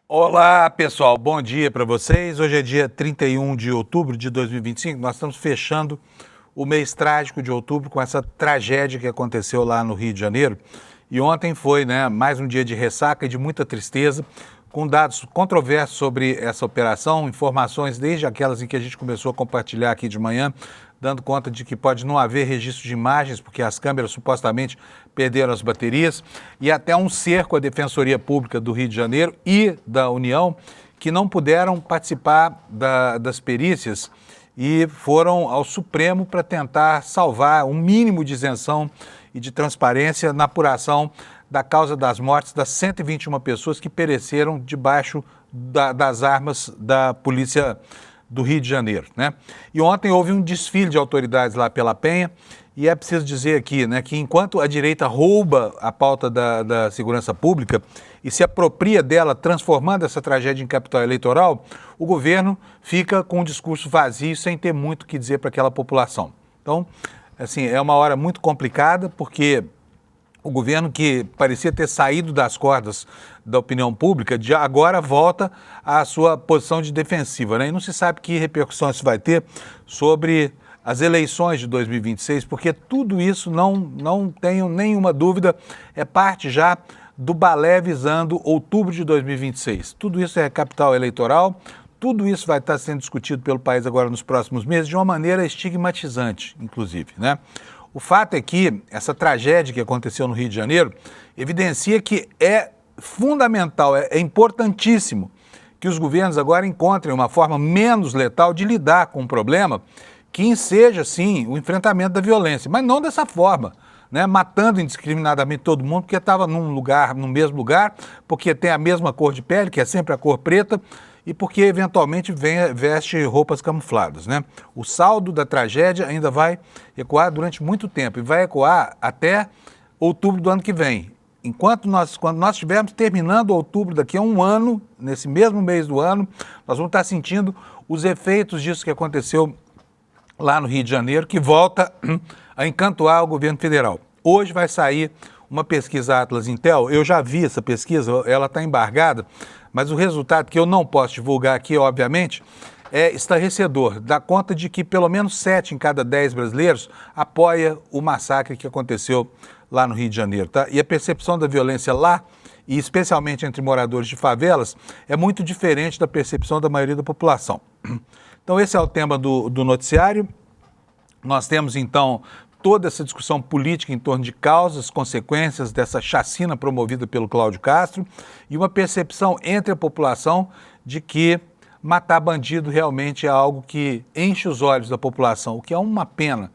Olá, pessoal. Bom dia para vocês. Hoje é dia 31 de outubro de 2025. Nós estamos fechando o mês trágico de outubro com essa tragédia que aconteceu lá no Rio de Janeiro. E ontem foi, mais um dia de ressaca e de muita tristeza, com dados controversos sobre essa operação, informações desde aquelas em que a gente começou a compartilhar aqui de manhã, dando conta de que pode não haver registro de imagens, porque as câmeras supostamente perderam as baterias, e até um cerco à Defensoria Pública do Rio de Janeiro e da União, que não puderam participar das perícias e foram ao Supremo para tentar salvar um mínimo de isenção e de transparência na apuração da causa das mortes das 121 pessoas que pereceram debaixo das armas da Polícia do Rio de Janeiro, E ontem houve um desfile de autoridades lá pela Penha, e é preciso dizer aqui, que enquanto a direita rouba a pauta da segurança pública e se apropria dela, transformando essa tragédia em capital eleitoral, o governo fica com um discurso vazio, sem ter muito o que dizer para aquela população. Então, assim, é uma hora muito complicada, porque o governo, que parecia ter saído das cordas da opinião pública, agora volta à sua posição de defensiva, E não se sabe que repercussão isso vai ter sobre as eleições de 2026, porque tudo isso, não tenho nenhuma dúvida, é parte já do balé visando outubro de 2026. Tudo isso é capital eleitoral, tudo isso vai estar sendo discutido pelo país agora nos próximos meses de uma maneira estigmatizante, inclusive, O fato é que essa tragédia que aconteceu no Rio de Janeiro evidencia que é fundamental, é importantíssimo que os governos agora encontrem uma forma menos letal de lidar com o problema, que enseja, sim, o enfrentamento da violência, mas não dessa forma, matando indiscriminadamente todo mundo porque estava no mesmo lugar, porque tem a mesma cor de pele, que é sempre a cor preta, e porque eventualmente veste roupas camufladas, O saldo da tragédia ainda vai ecoar durante muito tempo e vai ecoar até outubro do ano que vem. Quando nós estivermos terminando outubro daqui a um ano, nesse mesmo mês do ano, nós vamos estar sentindo os efeitos disso que aconteceu lá no Rio de Janeiro, que volta a encantoar o governo federal. Hoje vai sair uma pesquisa Atlas Intel, eu já vi essa pesquisa, ela está embargada, mas o resultado, que eu não posso divulgar aqui, obviamente, é estarrecedor. Dá conta de que pelo menos 7 em cada 10 brasileiros apoia o massacre que aconteceu lá no Rio de Janeiro, E a percepção da violência lá, e especialmente entre moradores de favelas, é muito diferente da percepção da maioria da população. Então esse é o tema do noticiário. Nós temos, então, toda essa discussão política em torno de causas, consequências dessa chacina promovida pelo Cláudio Castro e uma percepção entre a população de que matar bandido realmente é algo que enche os olhos da população, o que é uma pena,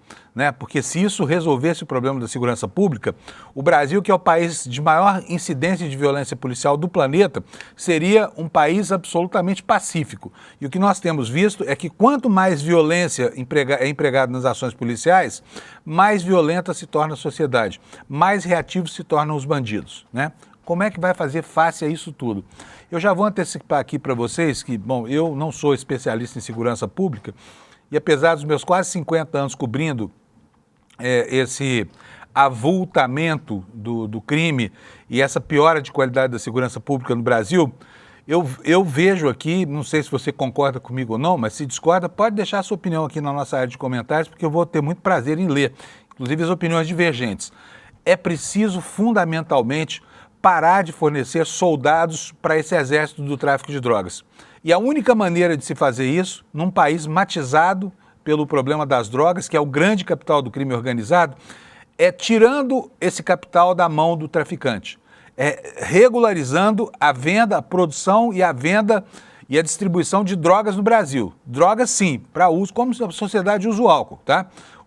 Porque se isso resolvesse o problema da segurança pública, o Brasil, que é o país de maior incidência de violência policial do planeta, seria um país absolutamente pacífico. E o que nós temos visto é que quanto mais violência é empregada nas ações policiais, mais violenta se torna a sociedade, mais reativos se tornam os bandidos, Como é que vai fazer face a isso tudo? Eu já vou antecipar aqui para vocês que, eu não sou especialista em segurança pública e apesar dos meus quase 50 anos cobrindo esse avultamento do crime e essa piora de qualidade da segurança pública no Brasil, eu vejo aqui, não sei se você concorda comigo ou não, mas se discorda, pode deixar a sua opinião aqui na nossa área de comentários, porque eu vou ter muito prazer em ler, inclusive as opiniões divergentes. É preciso, fundamentalmente, parar de fornecer soldados para esse exército do tráfico de drogas. E a única maneira de se fazer isso, num país matizado pelo problema das drogas, que é o grande capital do crime organizado, é tirando esse capital da mão do traficante, regularizando a venda, a produção e a venda e a distribuição de drogas no Brasil. Drogas, sim, para uso, como a sociedade usa o álcool,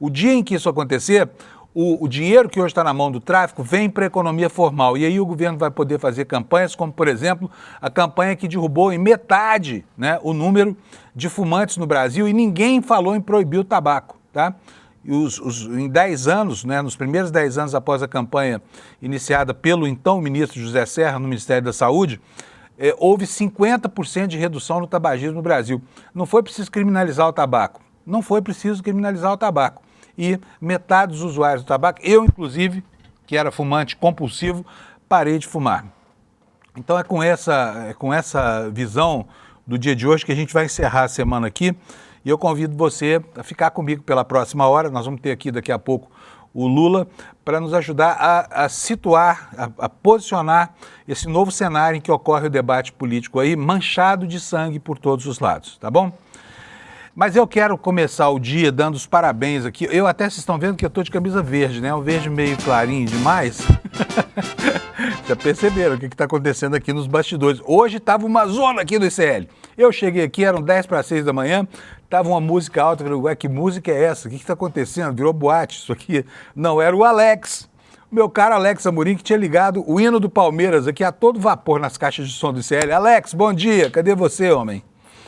O dia em que isso acontecer, o dinheiro que hoje está na mão do tráfico vem para a economia formal. E aí o governo vai poder fazer campanhas como, por exemplo, a campanha que derrubou em metade o número de fumantes no Brasil e ninguém falou em proibir o tabaco, em 10 anos, nos primeiros 10 anos após a campanha iniciada pelo então ministro José Serra no Ministério da Saúde, houve 50% de redução no tabagismo no Brasil. Não foi preciso criminalizar o tabaco. Não foi preciso criminalizar o tabaco. E metade dos usuários do tabaco, eu inclusive, que era fumante compulsivo, parei de fumar. Então é com essa visão do dia de hoje que a gente vai encerrar a semana aqui. E eu convido você a ficar comigo pela próxima hora. Nós vamos ter aqui daqui a pouco o Lula para nos ajudar a situar, a posicionar esse novo cenário em que ocorre o debate político aí, manchado de sangue por todos os lados, tá bom? Mas eu quero começar o dia dando os parabéns aqui. Eu até, vocês estão vendo que eu estou de camisa verde, né? Um verde meio clarinho demais. Já perceberam o que está acontecendo aqui nos bastidores. Hoje estava uma zona aqui do ICL. Eu cheguei aqui, eram 10 para 6 da manhã, estava uma música alta. Eu falei, ué, que música é essa? O que está acontecendo? Virou boate isso aqui. Não, era o Alex. O meu caro Alex Amorim, que tinha ligado o hino do Palmeiras aqui a todo vapor nas caixas de som do ICL. Alex, bom dia. Cadê você, homem?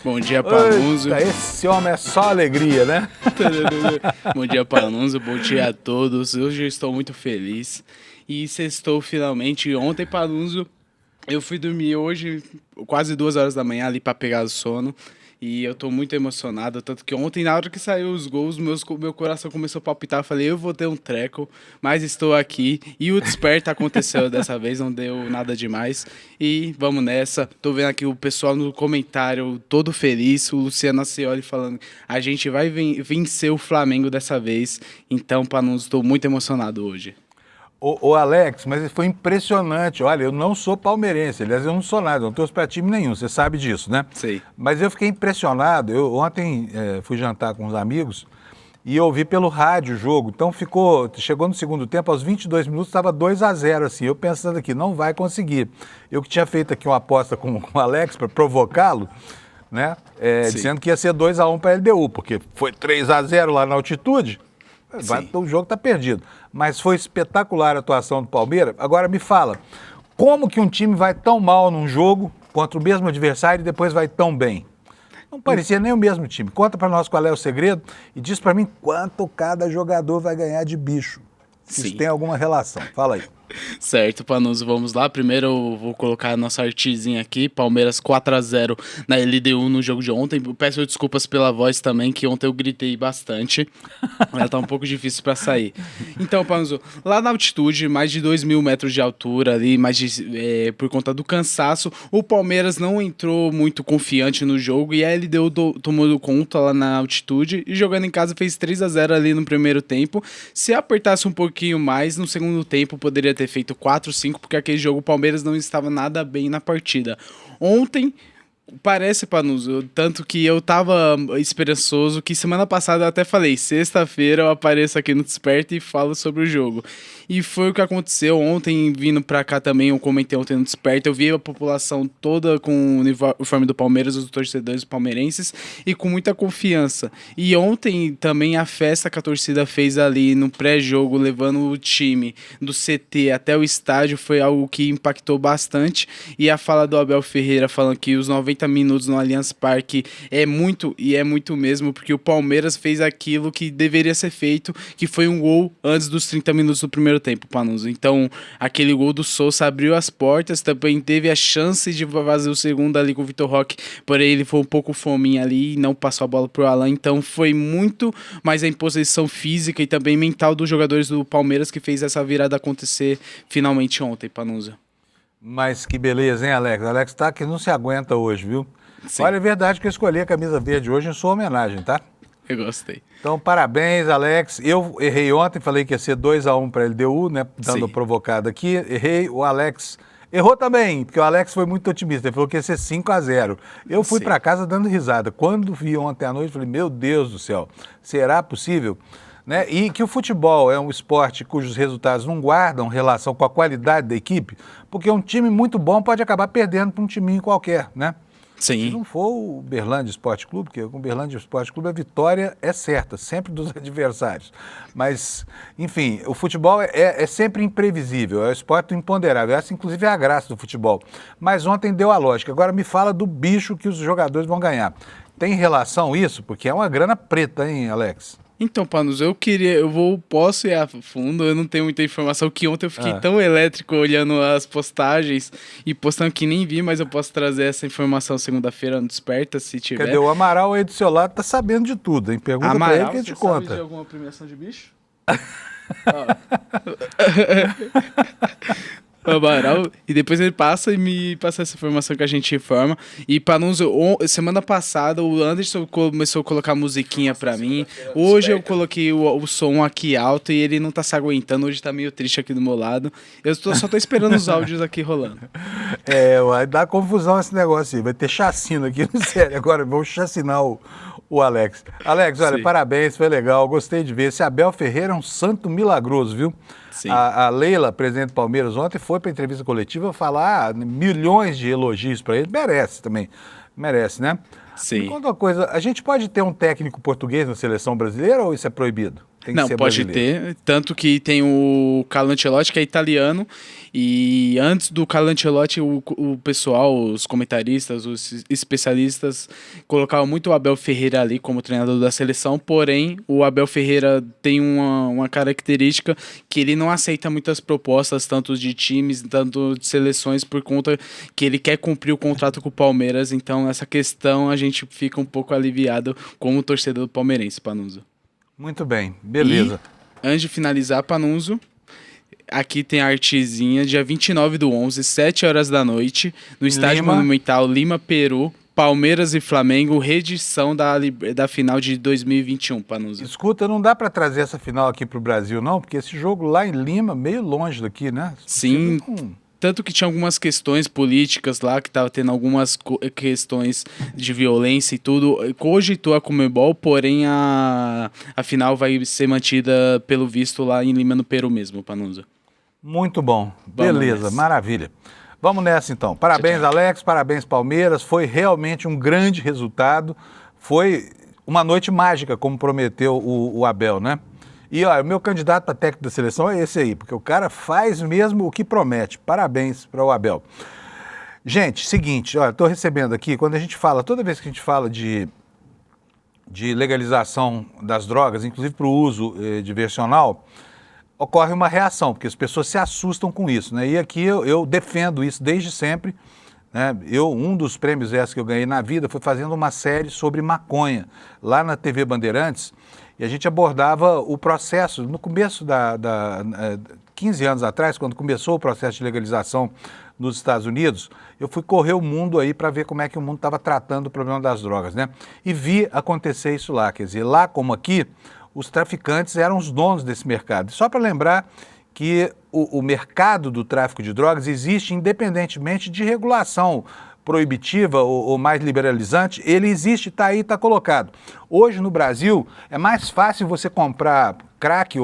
Bom dia, Panunzio. Esse homem é só alegria, né? Bom dia, Panunzio. Bom dia a todos. Hoje eu estou muito feliz. E sextou finalmente. Ontem, Panunzio, eu fui dormir hoje quase 2 horas da manhã ali para pegar o sono. E eu tô muito emocionado, tanto que ontem, na hora que saiu os gols, meu coração começou a palpitar. Eu falei, eu vou ter um treco, mas estou aqui. E o desperta aconteceu dessa vez, não deu nada demais. E vamos nessa. Tô vendo aqui o pessoal no comentário todo feliz, o Luciano Ascioli falando, a gente vai vencer o Flamengo dessa vez. Então, Panunzio, estou muito emocionado hoje. Ô Alex, mas foi impressionante. Olha, eu não sou palmeirense, aliás, eu não sou nada, eu não torço para time nenhum, você sabe disso, né? Sei. Mas eu fiquei impressionado. Eu ontem fui jantar com uns amigos e ouvi pelo rádio o jogo. Então chegou no segundo tempo, aos 22 minutos, estava 2-0, assim. Eu pensando aqui, não vai conseguir. Eu que tinha feito aqui uma aposta com o Alex para provocá-lo, né? Dizendo que ia ser 2-1 para a LDU, porque foi 3-0 lá na altitude. O jogo está perdido. Mas foi espetacular a atuação do Palmeiras. Agora me fala, como que um time vai tão mal num jogo contra o mesmo adversário e depois vai tão bem? Não parecia nem o mesmo time. Conta para nós qual é o segredo e diz para mim quanto cada jogador vai ganhar de bicho. Se isso tem alguma relação. Fala aí. Certo, Panunzio, vamos lá. Primeiro eu vou colocar a nossa artezinha aqui, Palmeiras 4-0 na LDU no jogo de ontem. Peço desculpas pela voz também, que ontem eu gritei bastante. Ela tá um pouco difícil para sair. Então, Panunzio, lá na altitude, mais de 2.000 metros de altura ali, por conta do cansaço, o Palmeiras não entrou muito confiante no jogo e a LDU tomou conta lá na altitude e jogando em casa fez 3-0 ali no primeiro tempo. Se apertasse um pouquinho mais, no segundo tempo poderia ter feito 4-5, porque aquele jogo o Palmeiras não estava nada bem na partida. Ontem, parece, Panunzio, tanto que eu tava esperançoso, que semana passada eu até falei, sexta-feira eu apareço aqui no Desperta e falo sobre o jogo. E foi o que aconteceu ontem, vindo pra cá também, eu comentei ontem no Desperta, eu vi a população toda com o uniforme do Palmeiras, os torcedores palmeirenses, e com muita confiança. E ontem também a festa que a torcida fez ali no pré-jogo, levando o time do CT até o estádio, foi algo que impactou bastante. E a fala do Abel Ferreira falando que os 90 minutos no Allianz Parque é muito mesmo, porque o Palmeiras fez aquilo que deveria ser feito, que foi um gol antes dos 30 minutos do primeiro tempo, Panunzio. Então, aquele gol do Sousa abriu as portas, também teve a chance de fazer o segundo ali com o Vitor Roque, porém ele foi um pouco fominha ali e não passou a bola pro Alan, então foi muito mais a imposição física e também mental dos jogadores do Palmeiras que fez essa virada acontecer finalmente ontem, Panunzio. Mas que beleza, hein, Alex? Alex tá que não se aguenta hoje, viu? Sim. Olha, é verdade que eu escolhi a camisa verde hoje em sua homenagem, tá? Eu gostei. Então, parabéns, Alex. Eu errei ontem, falei que ia ser 2-1 para a LDU, né? Dando provocada aqui. Errei, o Alex errou também, porque o Alex foi muito otimista. Ele falou que ia ser 5-0. Eu fui para casa dando risada. Quando vi ontem à noite, falei, meu Deus do céu, será possível? Né? E que o futebol é um esporte cujos resultados não guardam relação com a qualidade da equipe, porque um time muito bom pode acabar perdendo para um timinho qualquer, né? Sim. Se não for o Uberlândia Esporte Clube, porque com o Uberlândia Esporte Clube a vitória é certa, sempre dos adversários. Mas, enfim, o futebol é sempre imprevisível, é um esporte imponderável. Essa, inclusive, é a graça do futebol. Mas ontem deu a lógica. Agora me fala do bicho que os jogadores vão ganhar. Tem relação isso? Porque é uma grana preta, hein, Alex? Então, Panunzio, posso ir a fundo, eu não tenho muita informação, que ontem eu fiquei tão elétrico olhando as postagens e postando que nem vi, mas eu posso trazer essa informação segunda-feira no Desperta, se tiver. Cadê? O Amaral aí do seu lado tá sabendo de tudo, hein? Pergunta Amaral, pra ele que a gente conta. Sabe de alguma premiação de bicho? O Amaral, e depois ele passa e me passa essa informação que a gente informa. E Panunzio, semana passada o Anderson começou a colocar musiquinha pra mim. Hoje eu coloquei o som aqui alto e ele não tá se aguentando. Hoje tá meio triste aqui do meu lado. Só tô esperando os áudios aqui rolando. Vai dar confusão esse negócio aí. Vai ter chacina aqui, sério. Agora vamos chacinar o Alex. Alex, olha, Sim. Parabéns, foi legal, gostei de ver. Esse Abel Ferreira é um santo milagroso, viu? Sim. A Leila, presidente do Palmeiras, ontem foi para a entrevista coletiva falar milhões de elogios para ele. Merece também, merece, né? Sim. Me conta uma coisa, a gente pode ter um técnico português na seleção brasileira ou isso é proibido? Tem que Não, ser pode brasileiro? ter. Tanto que tem o Carlo Ancelotti, que é italiano. E antes do Carlo Ancelotti, o pessoal, os comentaristas, os especialistas, colocavam muito o Abel Ferreira ali como treinador da seleção. Porém, o Abel Ferreira tem uma característica que ele não aceita muitas propostas, tanto de times, tanto de seleções, por conta que ele quer cumprir o contrato com o Palmeiras. Então, essa questão a gente fica um pouco aliviado como torcedor do palmeirense, Panunzio. Muito bem, beleza. E, antes de finalizar, Panunzio, aqui tem a artezinha, dia 29/11, 7 horas da noite, no Estádio Lima. Monumental Lima, Peru, Palmeiras e Flamengo, reedição da final de 2021, Panunzio. Escuta, não dá para trazer essa final aqui para o Brasil, não? Porque esse jogo lá em Lima, meio longe daqui, né? Sim. Não- Tanto que tinha algumas questões políticas lá, que tava tendo algumas questões de violência e tudo. Cogitou a Conmebol, porém a final vai ser mantida, pelo visto, lá em Lima, no Peru mesmo, Panunzio. Muito bom, Vamos beleza, nessa. maravilha. Vamos nessa então. Parabéns, Tchau, tchau. Alex, parabéns, Palmeiras. Foi realmente um grande resultado. Foi uma noite mágica, como prometeu o Abel, né? E olha, o meu candidato para técnico da seleção é esse aí, porque o cara faz mesmo o que promete. Parabéns para o Abel. Gente, seguinte, olha, estou recebendo aqui, quando a gente fala, toda vez que a gente fala de legalização das drogas, inclusive para o uso diversional, ocorre uma reação, porque as pessoas se assustam com isso, né? E aqui eu defendo isso desde sempre, né? Um dos prêmios ESSA que eu ganhei na vida foi fazendo uma série sobre maconha, lá na TV Bandeirantes, e a gente abordava o processo, no começo 15 anos atrás, quando começou o processo de legalização nos Estados Unidos, eu fui correr o mundo aí para ver como é que o mundo estava tratando o problema das drogas, né? E vi acontecer isso lá, quer dizer, lá como aqui, os traficantes eram os donos desse mercado. Só para lembrar que o mercado do tráfico de drogas existe independentemente de regulação proibitiva ou mais liberalizante, ele existe, está aí, está colocado. Hoje no Brasil é mais fácil você comprar crack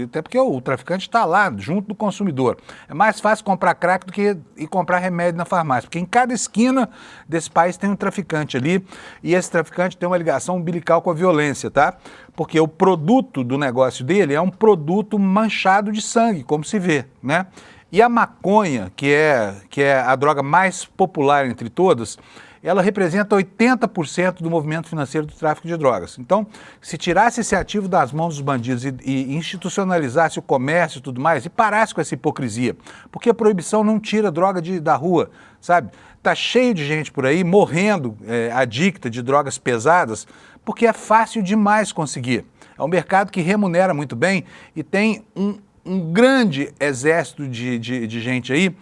até porque o traficante está lá junto do consumidor. É mais fácil comprar crack do que ir comprar remédio na farmácia, porque em cada esquina desse país tem um traficante ali e esse traficante tem uma ligação umbilical com a violência, tá? Porque o produto do negócio dele é um produto manchado de sangue, como se vê, né? E a maconha, que é a droga mais popular entre todas, ela representa 80% do movimento financeiro do tráfico de drogas. Então, se tirasse esse ativo das mãos dos bandidos e institucionalizasse o comércio e tudo mais, e parasse com essa hipocrisia, porque a proibição não tira droga da rua, sabe? Tá cheio de gente por aí morrendo adicta de drogas pesadas, porque é fácil demais conseguir. É um mercado que remunera muito bem e tem um grande exército de gente aí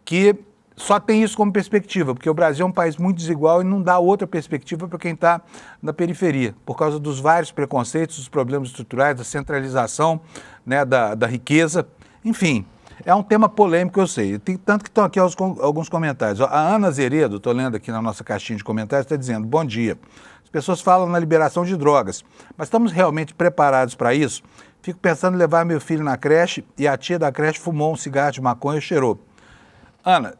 que só tem isso como perspectiva, porque o Brasil é um país muito desigual e não dá outra perspectiva para quem está na periferia, por causa dos vários preconceitos, dos problemas estruturais, da centralização, né, da riqueza, enfim. É um tema polêmico, eu sei. Tanto que estão aqui alguns comentários. A Ana Azeredo, estou lendo aqui na nossa caixinha de comentários, está dizendo: bom dia. As pessoas falam na liberação de drogas, mas estamos realmente preparados para isso? Fico pensando em levar meu filho na creche e a tia da creche fumou um cigarro de maconha e cheirou. Ana,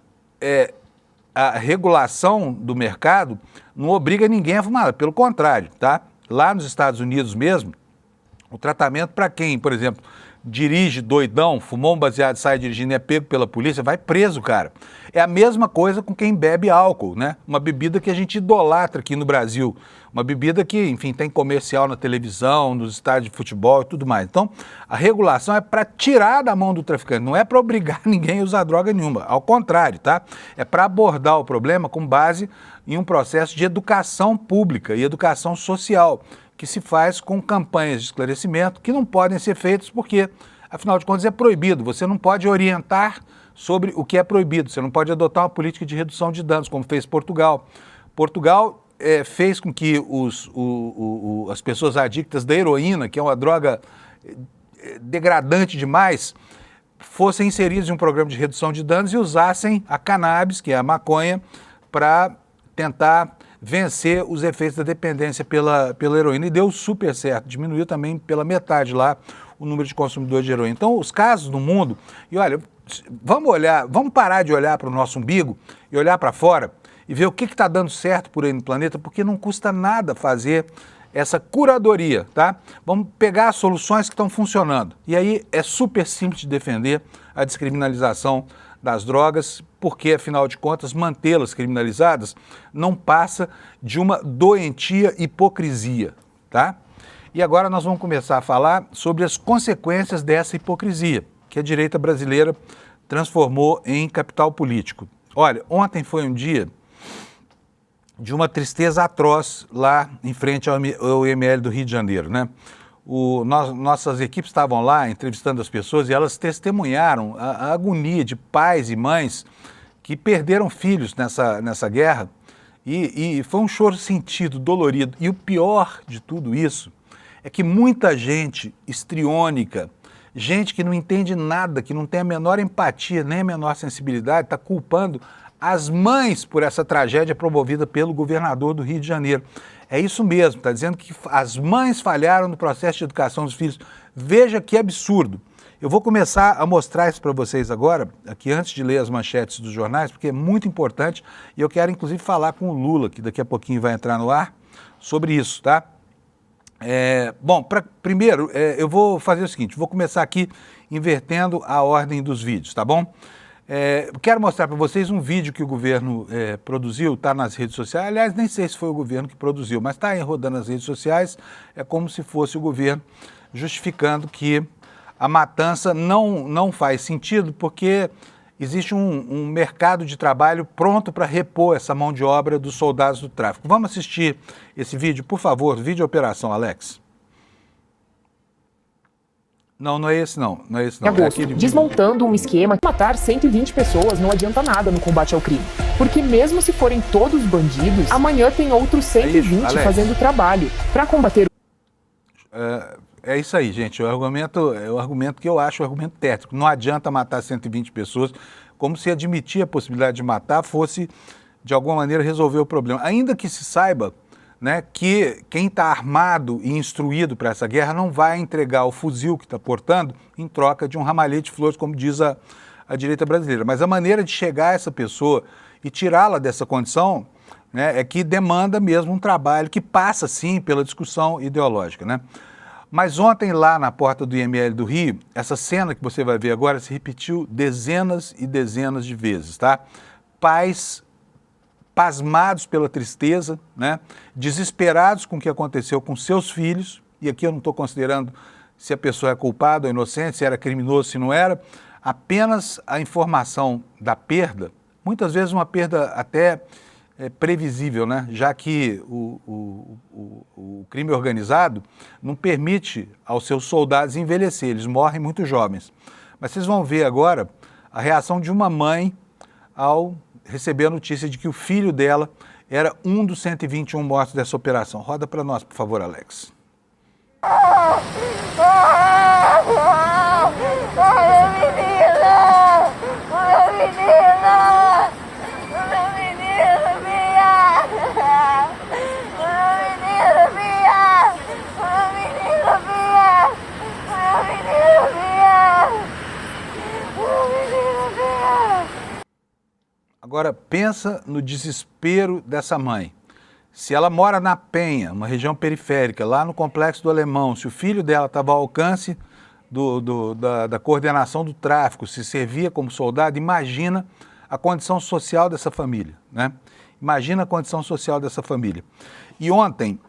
a regulação do mercado não obriga ninguém a fumar, pelo contrário, tá? Lá nos Estados Unidos mesmo, o tratamento para quem, por exemplo, dirige doidão, fumou um baseado e sai dirigindo e é pego pela polícia, vai preso, cara. É a mesma coisa com quem bebe álcool, né? Uma bebida que a gente idolatra aqui no Brasil. Uma bebida que, enfim, tem comercial na televisão, nos estádios de futebol e tudo mais. Então, a regulação é para tirar da mão do traficante, não é para obrigar ninguém a usar droga nenhuma. Ao contrário, tá? É para abordar o problema com base em um processo de educação pública e educação social, que se faz com campanhas de esclarecimento que não podem ser feitas porque, afinal de contas, é proibido. Você não pode orientar sobre o que é proibido. Você não pode adotar uma política de redução de danos, como fez Portugal. Portugal fez com que as pessoas adictas da heroína, que é uma droga degradante demais, fossem inseridas em um programa de redução de danos e usassem a cannabis, que é a maconha, para tentar vencer os efeitos da dependência pela heroína. E deu super certo, diminuiu também pela metade lá o número de consumidores de heroína. Então, os casos no mundo, e olha, vamos parar de olhar para o nosso umbigo e olhar para fora e ver o que está dando certo por aí no planeta, porque não custa nada fazer essa curadoria, tá? Vamos pegar as soluções que estão funcionando. E aí é super simples de defender a descriminalização das drogas, porque, afinal de contas, mantê-las criminalizadas não passa de uma doentia hipocrisia, tá? E agora nós vamos começar a falar sobre as consequências dessa hipocrisia, que a direita brasileira transformou em capital político. Olha, ontem foi um dia de uma tristeza atroz lá em frente ao IML do Rio de Janeiro, né? Nossas equipes estavam lá entrevistando as pessoas e elas testemunharam a agonia de pais e mães que perderam filhos nessa guerra e foi um choro sentido, dolorido. E o pior de tudo isso é que muita gente histriônica, gente que não entende nada, que não tem a menor empatia, nem a menor sensibilidade, está culpando as mães por essa tragédia promovida pelo governador do Rio de Janeiro. É isso mesmo, está dizendo que as mães falharam no processo de educação dos filhos. Veja que absurdo. Eu vou começar a mostrar isso para vocês agora, aqui antes de ler as manchetes dos jornais, porque é muito importante e eu quero inclusive falar com o Lula, que daqui a pouquinho vai entrar no ar, sobre isso, tá? Bom, primeiro eu vou fazer o seguinte, vou começar aqui invertendo a ordem dos vídeos, tá bom? Quero mostrar para vocês um vídeo que o governo produziu, está nas redes sociais. Aliás, nem sei se foi o governo que produziu, mas está aí rodando nas redes sociais. É como se fosse o governo justificando que a matança não faz sentido porque existe um mercado de trabalho pronto para repor essa mão de obra dos soldados do tráfico. Vamos assistir esse vídeo, por favor, vídeo operação, Alex. Não é esse não. Em agosto, desmontando um esquema que matar 120 pessoas não adianta nada no combate ao crime. Porque mesmo se forem todos bandidos, amanhã tem outros 120 fazendo trabalho para combater. É isso aí, gente. O argumento que eu acho o argumento técnico. Não adianta matar 120 pessoas, como se admitir a possibilidade de matar fosse, de alguma maneira, resolver o problema. Ainda que se saiba, né, que quem está armado e instruído para essa guerra não vai entregar o fuzil que está portando em troca de um ramalhete de flores, como diz a direita brasileira. Mas a maneira de chegar a essa pessoa e tirá-la dessa condição, né, é que demanda mesmo um trabalho que passa, sim, pela discussão ideológica, né? Mas ontem, lá na porta do IML do Rio, essa cena que você vai ver agora se repetiu dezenas e dezenas de vezes, tá? Pais pasmados pela tristeza, né? Desesperados com o que aconteceu com seus filhos, e aqui eu não estou considerando se a pessoa é culpada ou inocente, se era criminoso, se não era, apenas a informação da perda, muitas vezes uma perda até previsível, né? Já que o crime organizado não permite aos seus soldados envelhecer, eles morrem muito jovens. Mas vocês vão ver agora a reação de uma mãe ao receber a notícia de que o filho dela era um dos 121 mortos dessa operação. Roda para nós, por favor, Alex. Agora, pensa no desespero dessa mãe. Se ela mora na Penha, uma região periférica, lá no Complexo do Alemão, se o filho dela estava ao alcance da coordenação do tráfico, se servia como soldado, imagina a condição social dessa família, né? Imagina a condição social dessa família. E ontem,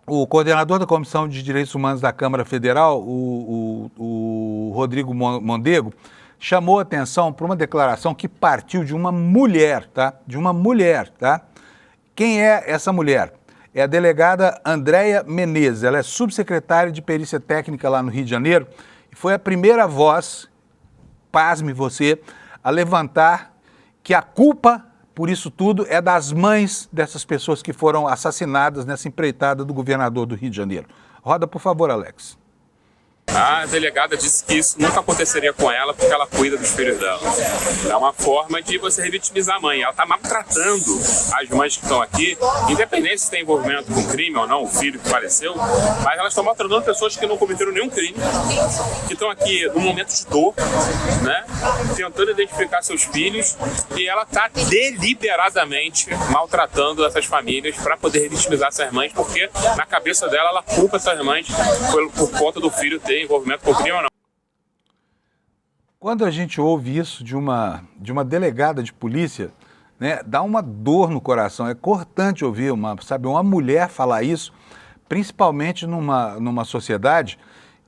o coordenador da Comissão de Direitos Humanos da Câmara Federal, o Rodrigo Mondego, chamou a atenção para uma declaração que partiu de uma mulher, tá? De uma mulher, tá? Quem é essa mulher? É a delegada Andréia Menezes, ela é subsecretária de Perícia Técnica lá no Rio de Janeiro e foi a primeira voz, pasme você, a levantar que a culpa por isso tudo é das mães dessas pessoas que foram assassinadas nessa empreitada do governador do Rio de Janeiro. Roda, por favor, Alex. A delegada disse que isso nunca aconteceria com ela porque ela cuida dos filhos dela. É uma forma de você revitimizar a mãe. Ela está maltratando as mães que estão aqui, independente se tem envolvimento com crime ou não, o filho que faleceu, mas elas estão maltratando pessoas que não cometeram nenhum crime, que estão aqui num momento de dor, né, tentando identificar seus filhos, e ela está deliberadamente maltratando essas famílias para poder revitimizar essas mães, porque na cabeça dela ela culpa essas mães por conta do filho ter envolvimento com crime ou não. Quando a gente ouve isso de uma delegada de polícia, né, dá uma dor no coração. É cortante ouvir uma mulher falar isso, principalmente numa sociedade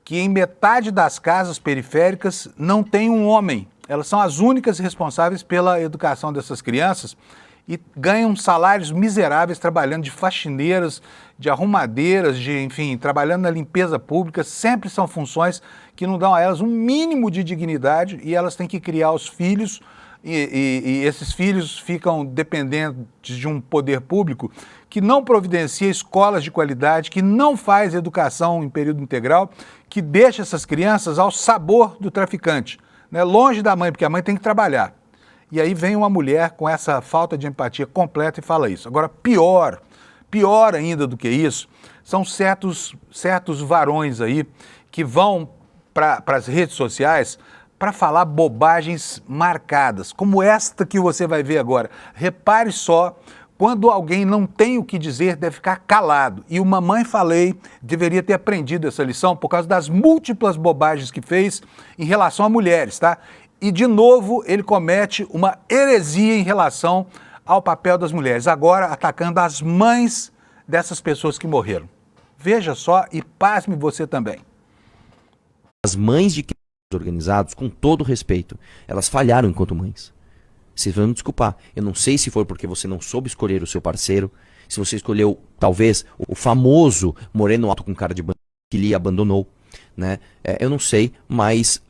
que em metade das casas periféricas não tem um homem. Elas são as únicas responsáveis pela educação dessas crianças e ganham salários miseráveis trabalhando de faxineiras, de arrumadeiras, enfim, trabalhando na limpeza pública. Sempre são funções que não dão a elas um mínimo de dignidade e elas têm que criar os filhos e esses filhos ficam dependentes de um poder público que não providencia escolas de qualidade, que não faz educação em período integral, que deixa essas crianças ao sabor do traficante, né? Longe da mãe, porque a mãe tem que trabalhar. E aí vem uma mulher com essa falta de empatia completa e fala isso. Agora, pior ainda do que isso, são certos varões aí que vão para as redes sociais para falar bobagens marcadas, como esta que você vai ver agora. Repare só, quando alguém não tem o que dizer, deve ficar calado. E o Mamãe Falei deveria ter aprendido essa lição por causa das múltiplas bobagens que fez em relação a mulheres, tá? E, de novo, ele comete uma heresia em relação ao papel das mulheres, agora atacando as mães dessas pessoas que morreram. Veja só e pasme você também. As mães de organizados, com todo respeito, elas falharam enquanto mães. Vocês vão me desculpar. Eu não sei se foi porque você não soube escolher o seu parceiro, se você escolheu, talvez, o famoso moreno alto com cara de bandido que lhe abandonou, né? Eu não sei, mas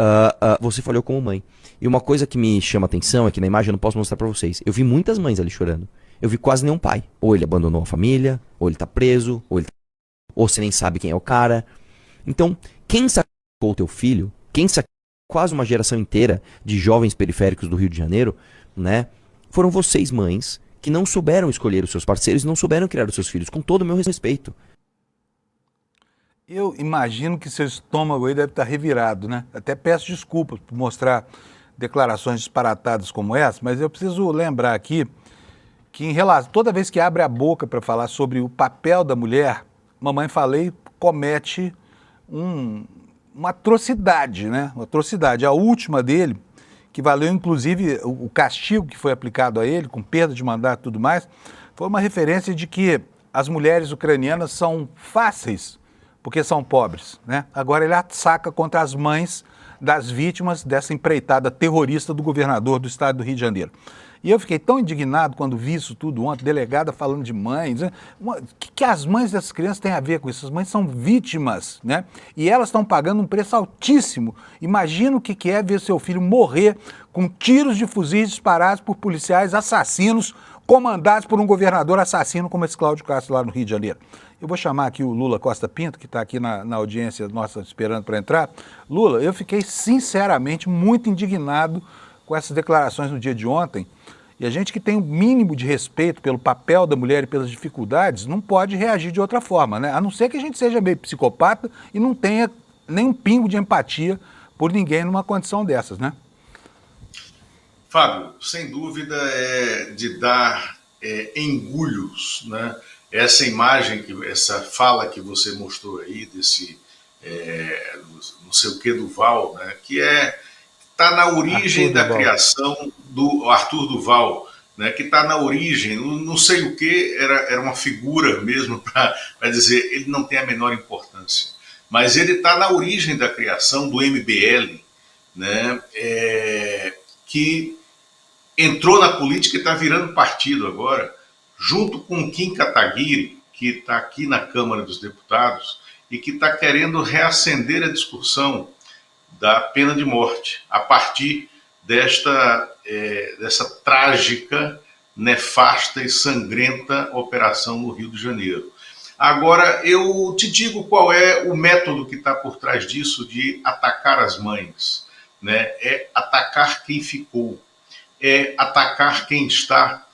você falhou como mãe. E uma coisa que me chama atenção é que na imagem eu não posso mostrar pra vocês. Eu vi muitas mães ali chorando. Eu vi quase nenhum pai. Ou ele abandonou a família, ou ele tá preso, ou você nem sabe quem é o cara. Então, quem sacrificou o teu filho, quem sacrificou quase uma geração inteira de jovens periféricos do Rio de Janeiro, né? Foram vocês, mães, que não souberam escolher os seus parceiros e não souberam criar os seus filhos, com todo o meu respeito. Eu imagino que seu estômago aí deve estar revirado, né? Até peço desculpas por mostrar declarações disparatadas como essa, mas eu preciso lembrar aqui que toda vez que abre a boca para falar sobre o papel da mulher, Mamãe Falei comete uma atrocidade, né? Uma atrocidade. A última dele, que valeu inclusive o castigo que foi aplicado a ele, com perda de mandato e tudo mais, foi uma referência de que as mulheres ucranianas são fáceis porque são pobres, né? Agora ele ataca contra as mães das vítimas dessa empreitada terrorista do governador do estado do Rio de Janeiro. E eu fiquei tão indignado quando vi isso tudo ontem, delegada falando de mães, né? O que as mães dessas crianças têm a ver com isso? As mães são vítimas, né? E elas estão pagando um preço altíssimo. Imagina o que é ver seu filho morrer com tiros de fuzis disparados por policiais assassinos, comandados por um governador assassino como esse Cláudio Castro lá no Rio de Janeiro. Eu vou chamar aqui o Lula Costa Pinto, que está aqui na audiência nossa esperando para entrar. Lula, eu fiquei sinceramente muito indignado com essas declarações no dia de ontem. E a gente que tem um mínimo de respeito pelo papel da mulher e pelas dificuldades, não pode reagir de outra forma, né? A não ser que a gente seja meio psicopata e não tenha nem um pingo de empatia por ninguém numa condição dessas, né? Fábio, sem dúvida é de dar engulhos, né? Essa imagem, essa fala que você mostrou aí, desse não sei o que do Val, né? Que está na origem da criação do Arthur Duval, né? Que está na origem, não sei o que, era uma figura mesmo para dizer, ele não tem a menor importância, mas ele está na origem da criação do MBL, né? Que entrou na política e está virando partido agora, junto com Kim Kataguiri, que está aqui na Câmara dos Deputados e que está querendo reacender a discussão da pena de morte, a partir dessa trágica, nefasta e sangrenta operação no Rio de Janeiro. Agora, eu te digo qual é o método que está por trás disso de atacar as mães, né? É atacar quem ficou, é atacar quem está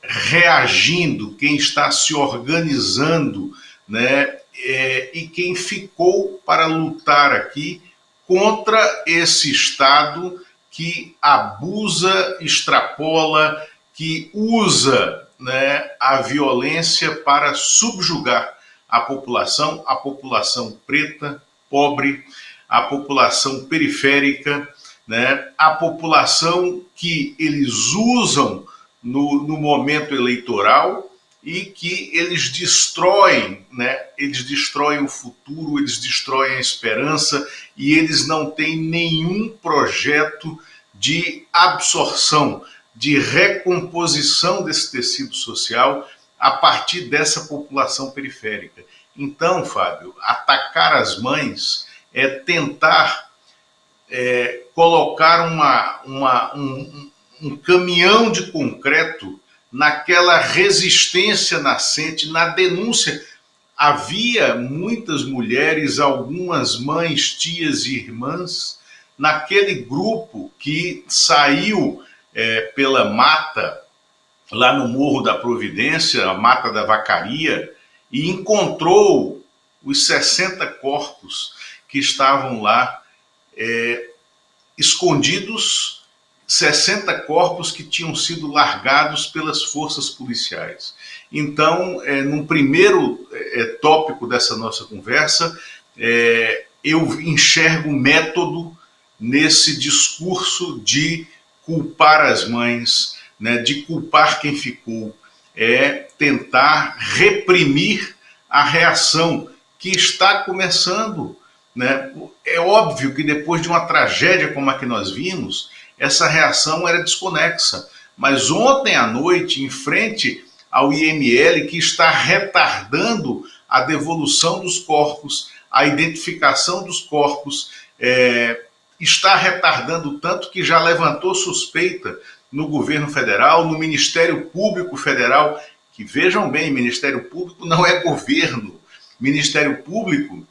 reagindo, quem está se organizando, né? E quem ficou para lutar aqui contra esse Estado que abusa, extrapola, que usa, né, a violência para subjugar a população preta, pobre, a população periférica, né, a população que eles usam no momento eleitoral e que eles destroem, né, eles destroem o futuro, eles destroem a esperança e eles não têm nenhum projeto de absorção, de recomposição desse tecido social a partir dessa população periférica. Então, Fábio, atacar as mães é tentar colocar um caminhão de concreto naquela resistência nascente, na denúncia. Havia muitas mulheres, algumas mães, tias e irmãs, naquele grupo que saiu pela mata, lá no Morro da Providência, a Mata da Vacaria, e encontrou os 60 corpos que estavam lá escondidos, 60 corpos que tinham sido largados pelas forças policiais. Então, num primeiro tópico dessa nossa conversa, eu enxergo método nesse discurso de culpar as mães, né, de culpar quem ficou, tentar reprimir a reação que está começando, né? É óbvio que depois de uma tragédia como a que nós vimos, essa reação era desconexa. Mas ontem à noite, em frente ao IML, que está retardando a devolução dos corpos, a identificação dos corpos, está retardando tanto que já levantou suspeita no governo federal, no Ministério Público Federal, que vejam bem, Ministério Público não é governo. Ministério Público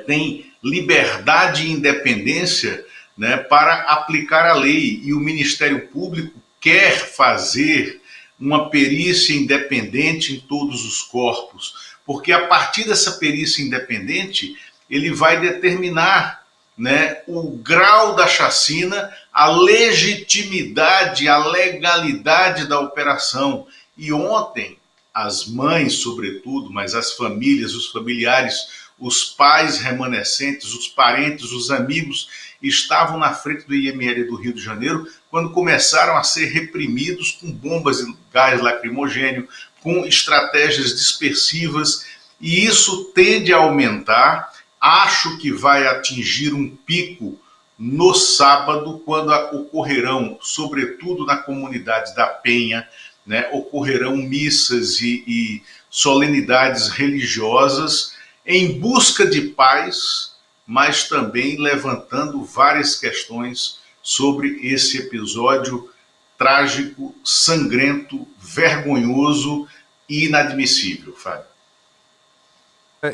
tem liberdade e independência, né, para aplicar a lei, e o Ministério Público quer fazer uma perícia independente em todos os corpos, porque a partir dessa perícia independente ele vai determinar, né, o grau da chacina, a legitimidade, a legalidade da operação. E ontem, as mães, sobretudo, mas as famílias, os familiares, os pais remanescentes, os parentes, os amigos, estavam na frente do IML do Rio de Janeiro quando começaram a ser reprimidos com bombas e gás lacrimogêneo, com estratégias dispersivas, e isso tende a aumentar. Acho que vai atingir um pico no sábado, quando ocorrerão, sobretudo na comunidade da Penha, né, ocorrerão missas e solenidades religiosas em busca de paz, mas também levantando várias questões sobre esse episódio trágico, sangrento, vergonhoso e inadmissível, Fábio.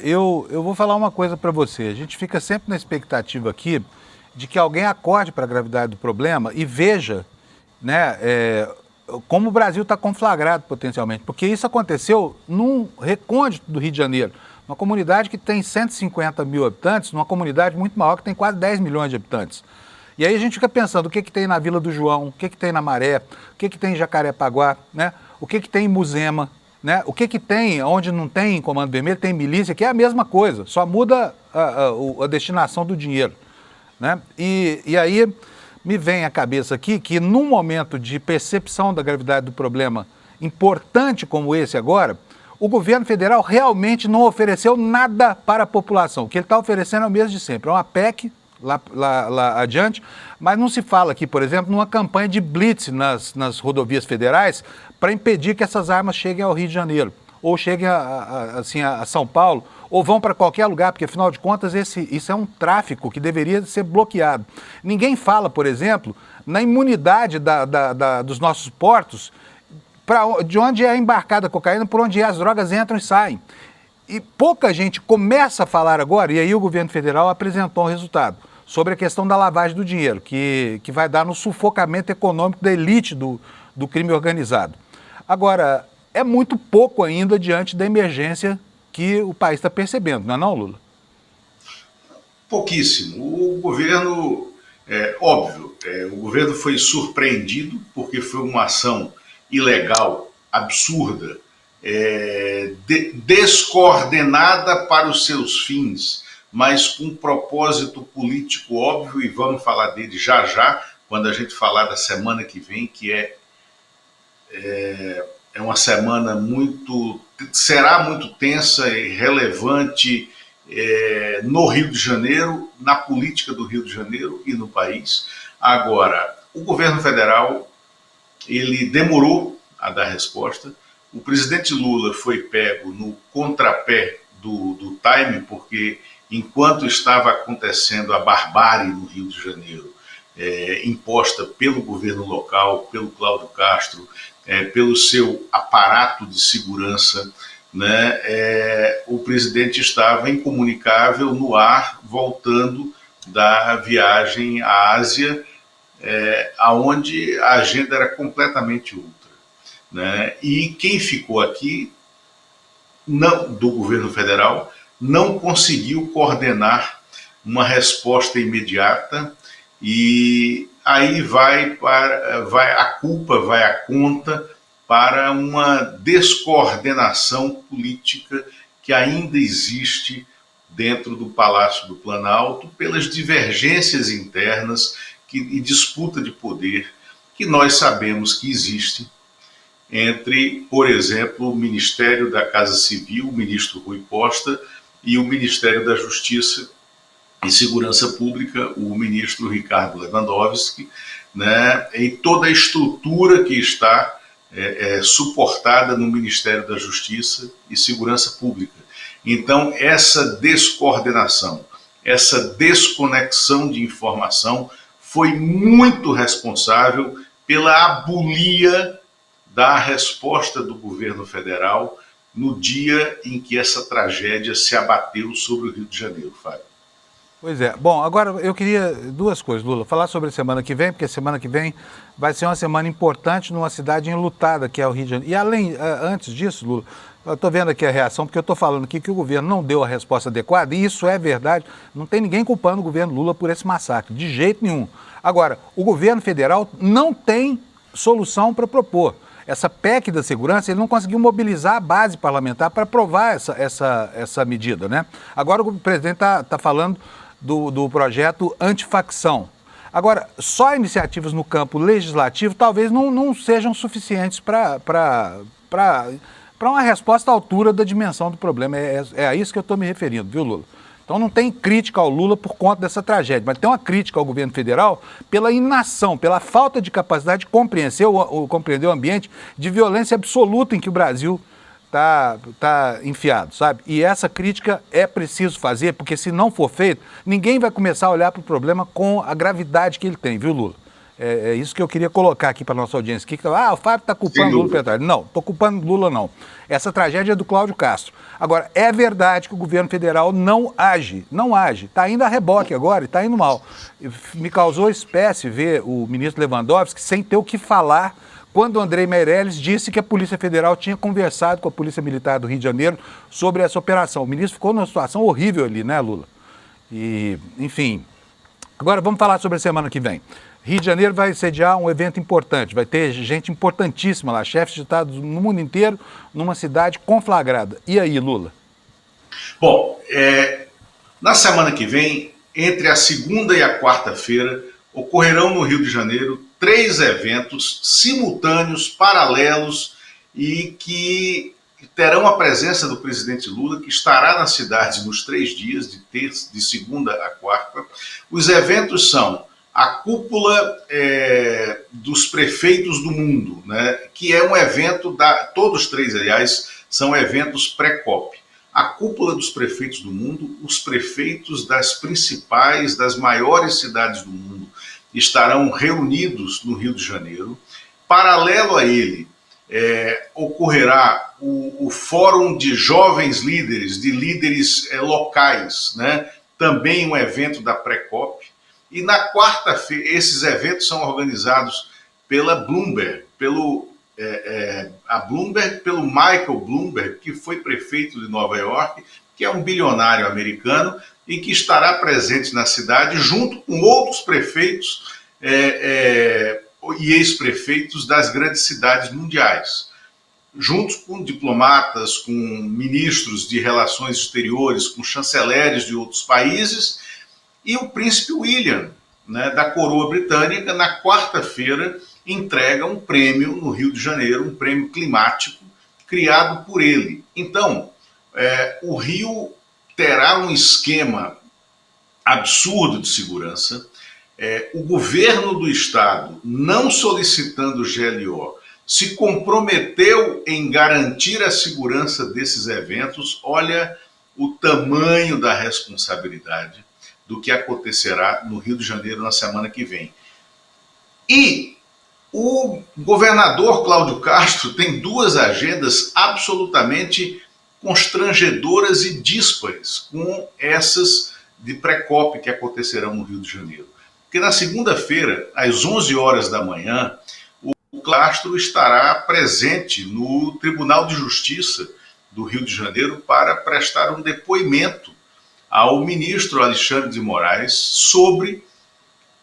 Eu vou falar uma coisa para você. A gente fica sempre na expectativa aqui de que alguém acorde para a gravidade do problema e veja, né, como o Brasil está conflagrado potencialmente. Porque isso aconteceu num recôndito do Rio de Janeiro, uma comunidade que tem 150 mil habitantes, numa comunidade muito maior que tem quase 10 milhões de habitantes. E aí a gente fica pensando o que tem na Vila do João, o que tem na Maré, o que tem em Jacarepaguá, né, o que tem em Muzema, né? O que tem, onde não tem Comando Vermelho, tem milícia, que é a mesma coisa, só muda a destinação do dinheiro, né? E aí me vem à cabeça aqui que num momento de percepção da gravidade do problema importante como esse agora, o governo federal realmente não ofereceu nada para a população. O que ele está oferecendo é o mesmo de sempre, é uma PEC lá adiante, mas não se fala aqui, por exemplo, numa campanha de blitz nas rodovias federais para impedir que essas armas cheguem ao Rio de Janeiro. ou cheguem assim, a São Paulo, ou vão para qualquer lugar, porque afinal de contas isso é um tráfico que deveria ser bloqueado. Ninguém fala, por exemplo, na imunidade dos nossos portos, de onde é embarcada a cocaína, por onde as drogas entram e saem. E pouca gente começa a falar agora, e aí o governo federal apresentou um resultado sobre a questão da lavagem do dinheiro, que vai dar no sufocamento econômico da elite do crime organizado. Agora, é muito pouco ainda diante da emergência que o país está percebendo, não é não, Lula? Pouquíssimo. O governo, óbvio, o governo foi surpreendido porque foi uma ação ilegal, absurda, descoordenada para os seus fins, mas com um propósito político óbvio, e vamos falar dele já já, quando a gente falar da semana que vem, que é uma semana será muito tensa e relevante no Rio de Janeiro, na política do Rio de Janeiro e no país. Agora, o governo federal, ele demorou a dar resposta. O presidente Lula foi pego no contrapé do timing, porque enquanto estava acontecendo a barbárie no Rio de Janeiro, imposta pelo governo local, pelo Cláudio Castro, pelo seu aparato de segurança, né, o presidente estava incomunicável no ar, voltando da viagem à Ásia, aonde a agenda era completamente outra, né? E quem ficou aqui, do governo federal, não conseguiu coordenar uma resposta imediata, e aí vai a culpa, vai a conta para uma descoordenação política que ainda existe dentro do Palácio do Planalto, pelas divergências internas e disputa de poder que nós sabemos que existe entre, por exemplo, o Ministério da Casa Civil, o ministro Rui Costa, e o Ministério da Justiça e Segurança Pública, o ministro Ricardo Lewandowski, né, e toda a estrutura que está suportada no Ministério da Justiça e Segurança Pública. Então, essa descoordenação, essa desconexão de informação foi muito responsável pela abulia da resposta do governo federal no dia em que essa tragédia se abateu sobre o Rio de Janeiro, Fábio. Pois é. Bom, agora eu queria duas coisas, Lula. Falar sobre a semana que vem, porque a semana que vem vai ser uma semana importante numa cidade enlutada, que é o Rio de Janeiro. E antes disso, Lula, eu estou vendo aqui a reação, porque eu estou falando aqui que o governo não deu a resposta adequada, e isso é verdade. Não tem ninguém culpando o governo Lula por esse massacre, de jeito nenhum. Agora, o governo federal não tem solução para propor. Essa PEC da segurança, ele não conseguiu mobilizar a base parlamentar para aprovar essa medida, né? Agora o presidente está falando do projeto antifacção. Agora, só iniciativas no campo legislativo talvez não sejam suficientes para uma resposta à altura da dimensão do problema. É a isso que eu estou me referindo, viu, Lula? Então não tem crítica ao Lula por conta dessa tragédia, mas tem uma crítica ao governo federal pela inação, pela falta de capacidade de compreender o ambiente de violência absoluta em que o Brasil está enfiado, sabe? E essa crítica é preciso fazer, porque se não for feito, ninguém vai começar a olhar para o problema com a gravidade que ele tem, viu, Lula? É isso que eu queria colocar aqui para a nossa audiência. O Fábio está culpando Lula pela tragédia. Não, estou culpando Lula, não. Essa tragédia é do Cláudio Castro. Agora, é verdade que o governo federal não age. Está indo a reboque agora e está indo mal. Me causou espécie ver o ministro Lewandowski sem ter o que falar quando o Andrei Meirelles disse que a Polícia Federal tinha conversado com a Polícia Militar do Rio de Janeiro sobre essa operação. O ministro ficou numa situação horrível ali, né, Lula? E, enfim. Agora vamos falar sobre a semana que vem. Rio de Janeiro vai sediar um evento importante, vai ter gente importantíssima lá, chefes de Estado no mundo inteiro, numa cidade conflagrada. E aí, Lula? Bom, na semana que vem, entre a segunda e a quarta-feira, ocorrerão no Rio de Janeiro 3 eventos simultâneos, paralelos, e que terão a presença do presidente Lula, que estará na cidade nos 3 dias, de segunda a quarta. Os eventos são a cúpula dos prefeitos do mundo, né, que é um evento, todos 3, aliás, são eventos pré-COP. A cúpula dos prefeitos do mundo, os prefeitos das principais, das maiores cidades do mundo, estarão reunidos no Rio de Janeiro. Paralelo a ele, ocorrerá o Fórum de Jovens Líderes, de líderes locais, né? Também um evento da pré-COP. E na quarta-feira, esses eventos são organizados pela Bloomberg, pelo Michael Bloomberg, que foi prefeito de Nova York, que é um bilionário americano e que estará presente na cidade junto com outros prefeitos e ex-prefeitos das grandes cidades mundiais, juntos com diplomatas, com ministros de relações exteriores, com chanceleres de outros países, e o príncipe William, né, da coroa britânica, na quarta-feira, entrega um prêmio no Rio de Janeiro, um prêmio climático, criado por ele. Então, o Rio terá um esquema absurdo de segurança. O governo do estado, não solicitando o GLO, se comprometeu em garantir a segurança desses eventos. Olha o tamanho da responsabilidade do que acontecerá no Rio de Janeiro na semana que vem. E o governador Cláudio Castro tem duas agendas absolutamente constrangedoras e díspares com essas de pré-COP que acontecerão no Rio de Janeiro. Porque na segunda-feira, às 11 horas da manhã, o Castro estará presente no Tribunal de Justiça do Rio de Janeiro para prestar um depoimento ao ministro Alexandre de Moraes sobre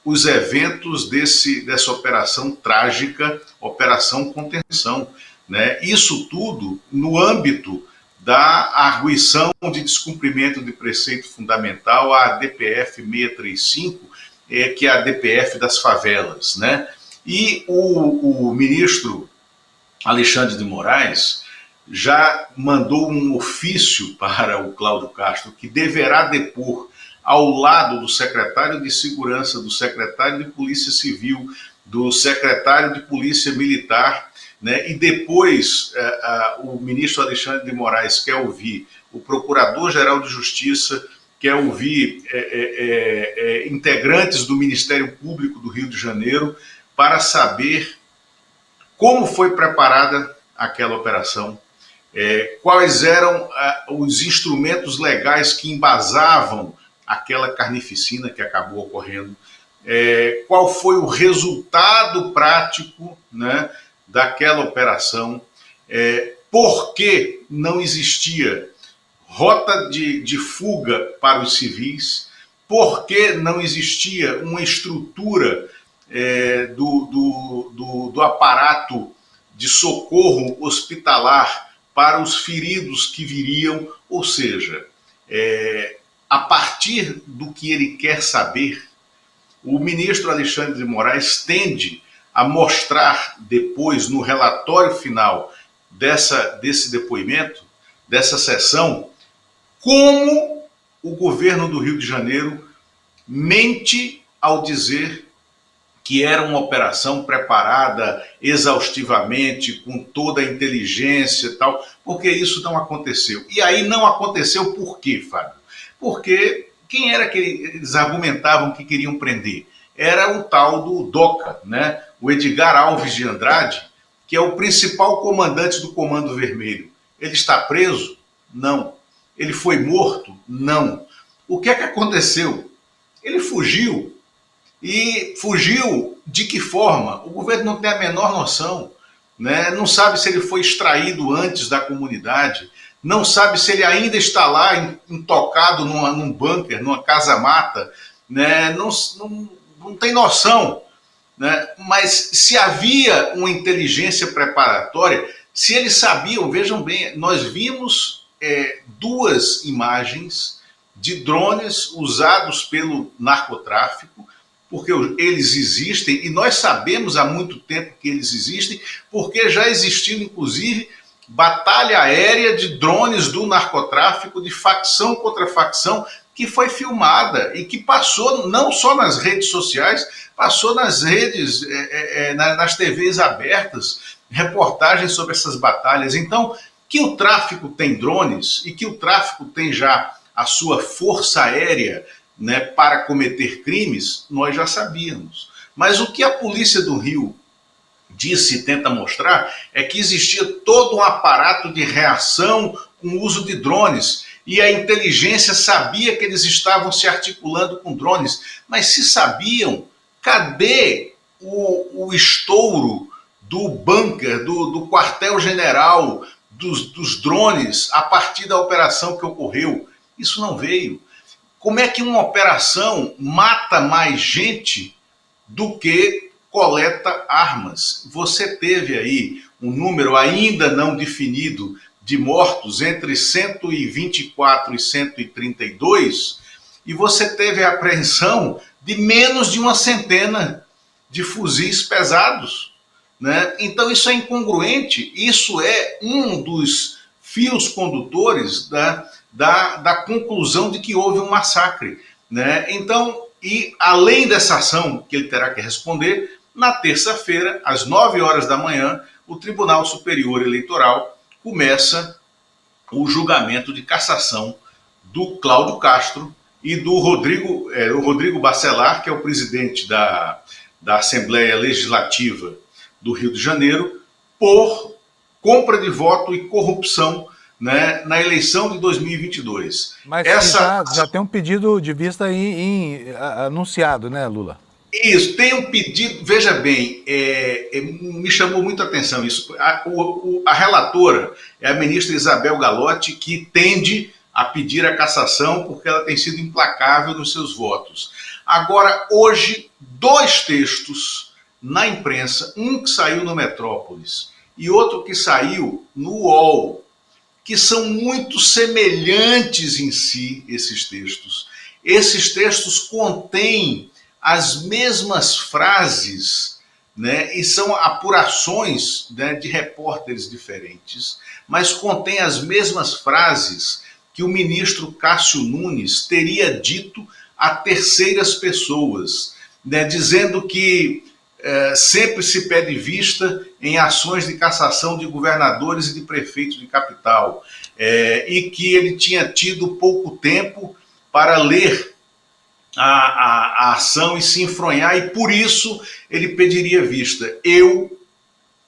os eventos dessa operação trágica, Operação Contenção, né? Isso tudo no âmbito da arguição de descumprimento de preceito fundamental, a DPF 635, que é a DPF das favelas, né? E o ministro Alexandre de Moraes já mandou um ofício para o Cláudio Castro, que deverá depor ao lado do secretário de Segurança, do secretário de Polícia Civil, do secretário de Polícia Militar, né? E depois o ministro Alexandre de Moraes quer ouvir o Procurador-Geral de Justiça, quer ouvir integrantes do Ministério Público do Rio de Janeiro para saber como foi preparada aquela operação, quais eram os instrumentos legais que embasavam aquela carnificina que acabou ocorrendo, qual foi o resultado prático, né, daquela operação, por que não existia rota de fuga para os civis, por que não existia uma estrutura do aparato de socorro hospitalar para os feridos que viriam, ou seja, a partir do que ele quer saber, o ministro Alexandre de Moraes tende a mostrar depois, no relatório final desse depoimento, dessa sessão, como o governo do Rio de Janeiro mente ao dizer que era uma operação preparada exaustivamente, com toda a inteligência e tal, porque isso não aconteceu. E aí não aconteceu por quê, Fábio? Porque quem era que eles argumentavam que queriam prender? Era o tal do DOCA, né? O Edgar Alves de Andrade, que é o principal comandante do Comando Vermelho. Ele está preso? Não. Ele foi morto? Não. O que é que aconteceu? Ele fugiu. E fugiu de que forma? O governo não tem a menor noção, né? Não sabe se ele foi extraído antes da comunidade, não sabe se ele ainda está lá intocado num bunker, numa casa-mata, né? Não tem noção, né? Mas se havia uma inteligência preparatória, se eles sabiam, vejam bem, nós vimos duas imagens de drones usados pelo narcotráfico, porque eles existem, e nós sabemos há muito tempo que eles existem, porque já existiu, inclusive, batalha aérea de drones do narcotráfico, de facção contra facção, que foi filmada e que passou não só nas redes sociais, passou nas redes, nas TVs abertas, reportagens sobre essas batalhas. Então, Que o tráfico tem drones e que o tráfico tem já a sua força aérea, né, para cometer crimes, nós já sabíamos. Mas o que a polícia do Rio disse e tenta mostrar é que existia todo um aparato de reação com o uso de drones e a inteligência sabia que eles estavam se articulando com drones. Mas se sabiam, cadê o estouro do bunker, do quartel-general, dos drones a partir da operação que ocorreu? Isso não veio. Como é que uma operação mata mais gente do que coleta armas? Você teve aí um número ainda não definido de mortos entre 124 e 132, e você teve a apreensão de menos de uma centena de fuzis pesados, né? Então isso é incongruente, isso é um dos fios condutores da conclusão de que houve um massacre, né? Então, e além dessa ação que ele terá que responder, na terça-feira, às 9 horas da manhã, o Tribunal Superior Eleitoral começa o julgamento de cassação do Cláudio Castro e do Rodrigo Bacelar, que é o presidente da Assembleia Legislativa do Rio de Janeiro, por compra de voto e corrupção, né, na eleição de 2022. Mas já tem um pedido de vista anunciado, né, Lula? Isso, tem um pedido, veja bem, me chamou muito a atenção isso. A relatora é a ministra Isabel Galotti, que tende a pedir a cassação porque ela tem sido implacável nos seus votos. Agora, hoje, 2 textos na imprensa, um que saiu no Metrópolis e outro que saiu no UOL, que são muito semelhantes em si, esses textos. Esses textos contêm as mesmas frases, né, e são apurações, né, de repórteres diferentes, mas contêm as mesmas frases que o ministro Cássio Nunes teria dito a terceiras pessoas, né, dizendo que sempre se pede vista em ações de cassação de governadores e de prefeitos de capital, e que ele tinha tido pouco tempo para ler a ação e se enfronhar, e por isso ele pediria vista. Eu,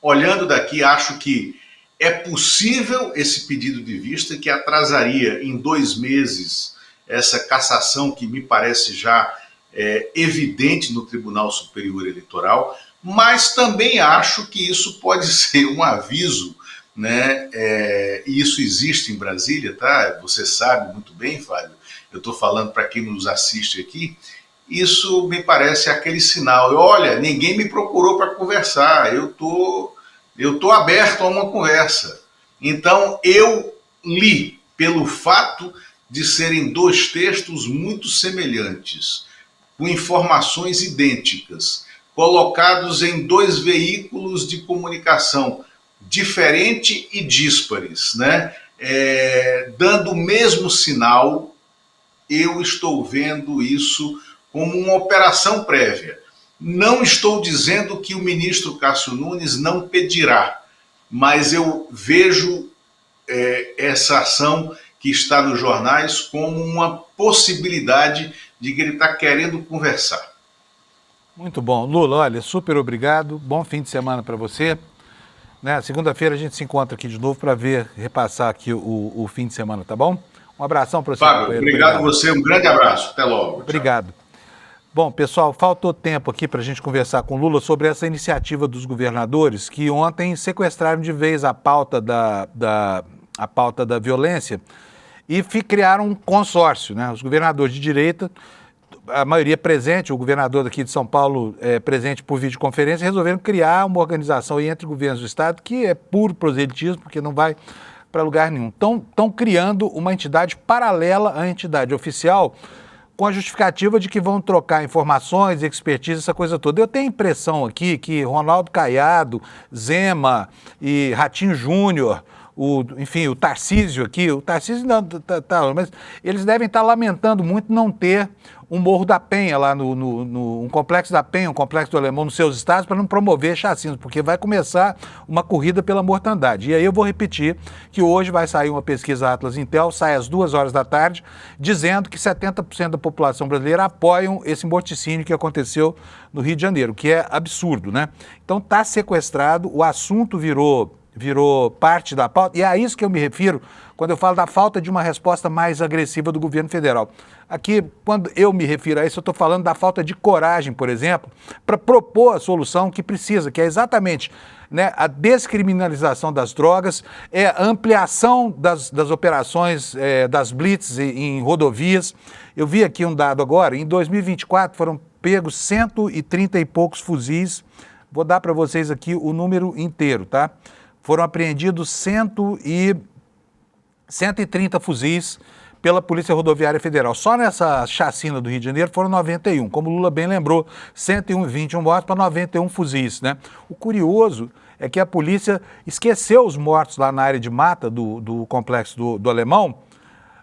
olhando daqui, acho que é possível esse pedido de vista, que atrasaria em 2 meses essa cassação que me parece já evidente no Tribunal Superior Eleitoral, mas também acho que isso pode ser um aviso, né? E isso existe em Brasília, tá? Você sabe muito bem, Fábio. Eu estou falando para quem nos assiste aqui, isso me parece aquele sinal. Olha, ninguém me procurou para conversar, eu tô aberto a uma conversa. Então, eu li, pelo fato de serem 2 textos muito semelhantes, com informações idênticas, colocados em 2 veículos de comunicação diferentes e díspares, né? Dando o mesmo sinal. Eu estou vendo isso como uma operação prévia. Não estou dizendo que o ministro Cássio Nunes não pedirá, mas eu vejo essa ação que está nos jornais como uma possibilidade de que ele está querendo conversar. Muito bom. Lula, olha, super obrigado. Bom fim de semana para você. Né? Segunda-feira a gente se encontra aqui de novo para repassar aqui o fim de semana, tá bom? Um abração para você. Fábio, obrigado a você, um grande abraço. Até logo. Obrigado. Tchau. Bom, pessoal, faltou tempo aqui para a gente conversar com o Lula sobre essa iniciativa dos governadores que ontem sequestraram de vez a pauta a pauta da violência e criaram um consórcio, né? Os governadores de direita, a maioria presente, o governador daqui de São Paulo presente por videoconferência, resolveram criar uma organização aí entre governos do Estado que é puro proselitismo, porque não vai para lugar nenhum. Estão criando uma entidade paralela à entidade oficial com a justificativa de que vão trocar informações, expertise, essa coisa toda. Eu tenho a impressão aqui que Ronaldo Caiado, Zema e Ratinho Júnior, enfim, o Tarcísio aqui, o Tarcísio não, mas eles devem estar lamentando muito não ter um Morro da Penha lá um complexo da Penha, um complexo do Alemão nos seus estados para não promover chacinas, porque vai começar uma corrida pela mortandade. E aí eu vou repetir que hoje vai sair uma pesquisa Atlas Intel, sai às 14h, dizendo que 70% da população brasileira apoiam esse morticínio que aconteceu no Rio de Janeiro, que é absurdo, né? Então está sequestrado, o assunto virou parte da pauta, e é a isso que eu me refiro quando eu falo da falta de uma resposta mais agressiva do governo federal. Aqui, quando eu me refiro a isso, eu estou falando da falta de coragem, por exemplo, para propor a solução que precisa, que é exatamente, né, a descriminalização das drogas, a ampliação das operações das blitz em rodovias. Eu vi aqui um dado agora, em 2024 foram pegos 130 e poucos fuzis, vou dar para vocês aqui o número inteiro, tá? Foram apreendidos 130 fuzis pela Polícia Rodoviária Federal. Só nessa chacina do Rio de Janeiro foram 91. Como o Lula bem lembrou, 121 mortos para 91 fuzis, né? O curioso é que a polícia esqueceu os mortos lá na área de mata do complexo do Alemão,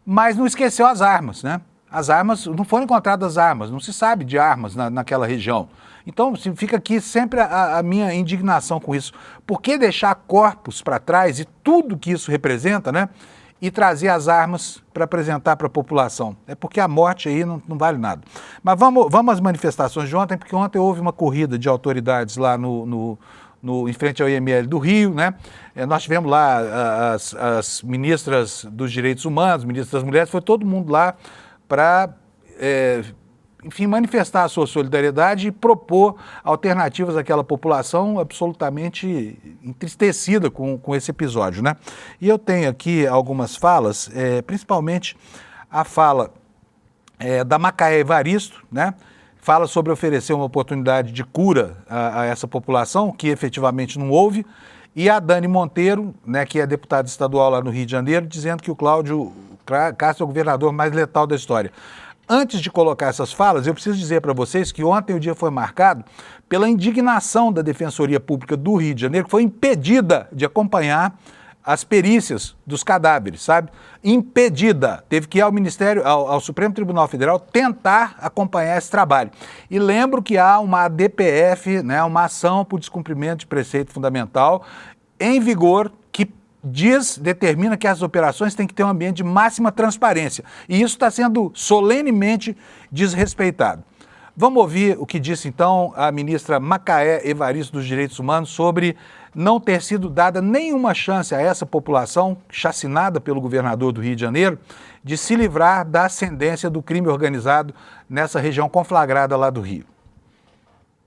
mas não esqueceu as armas, né? As armas, não foram encontradas armas, não se sabe de armas naquela região. Então, fica aqui sempre a minha indignação com isso. Por que deixar corpos para trás e tudo que isso representa, né? E trazer as armas para apresentar para a população? É porque a morte aí não vale nada. Mas vamos às manifestações de ontem, porque ontem houve uma corrida de autoridades lá em frente ao IML do Rio, né? Nós tivemos lá as ministras dos direitos humanos, ministras das mulheres, foi todo mundo lá para, enfim, manifestar a sua solidariedade e propor alternativas àquela população absolutamente entristecida com esse episódio, né? E eu tenho aqui algumas falas, principalmente a fala da Macaé Evaristo, né? Fala sobre oferecer uma oportunidade de cura a essa população, que efetivamente não houve, e a Dani Monteiro, né, que é deputada estadual lá no Rio de Janeiro, dizendo que o Cláudio Castro é o governador mais letal da história. Antes de colocar essas falas, eu preciso dizer para vocês que ontem o dia foi marcado pela indignação da Defensoria Pública do Rio de Janeiro, que foi impedida de acompanhar as perícias dos cadáveres, sabe? Impedida. Teve que ir ao Supremo Tribunal Federal tentar acompanhar esse trabalho. E lembro que há uma DPF, né, uma ação por descumprimento de preceito fundamental em vigor que determina que as operações têm que ter um ambiente de máxima transparência. E isso está sendo solenemente desrespeitado. Vamos ouvir o que disse, então, a ministra Macaé Evaristo dos Direitos Humanos sobre não ter sido dada nenhuma chance a essa população, chacinada pelo governador do Rio de Janeiro, de se livrar da ascendência do crime organizado nessa região conflagrada lá do Rio.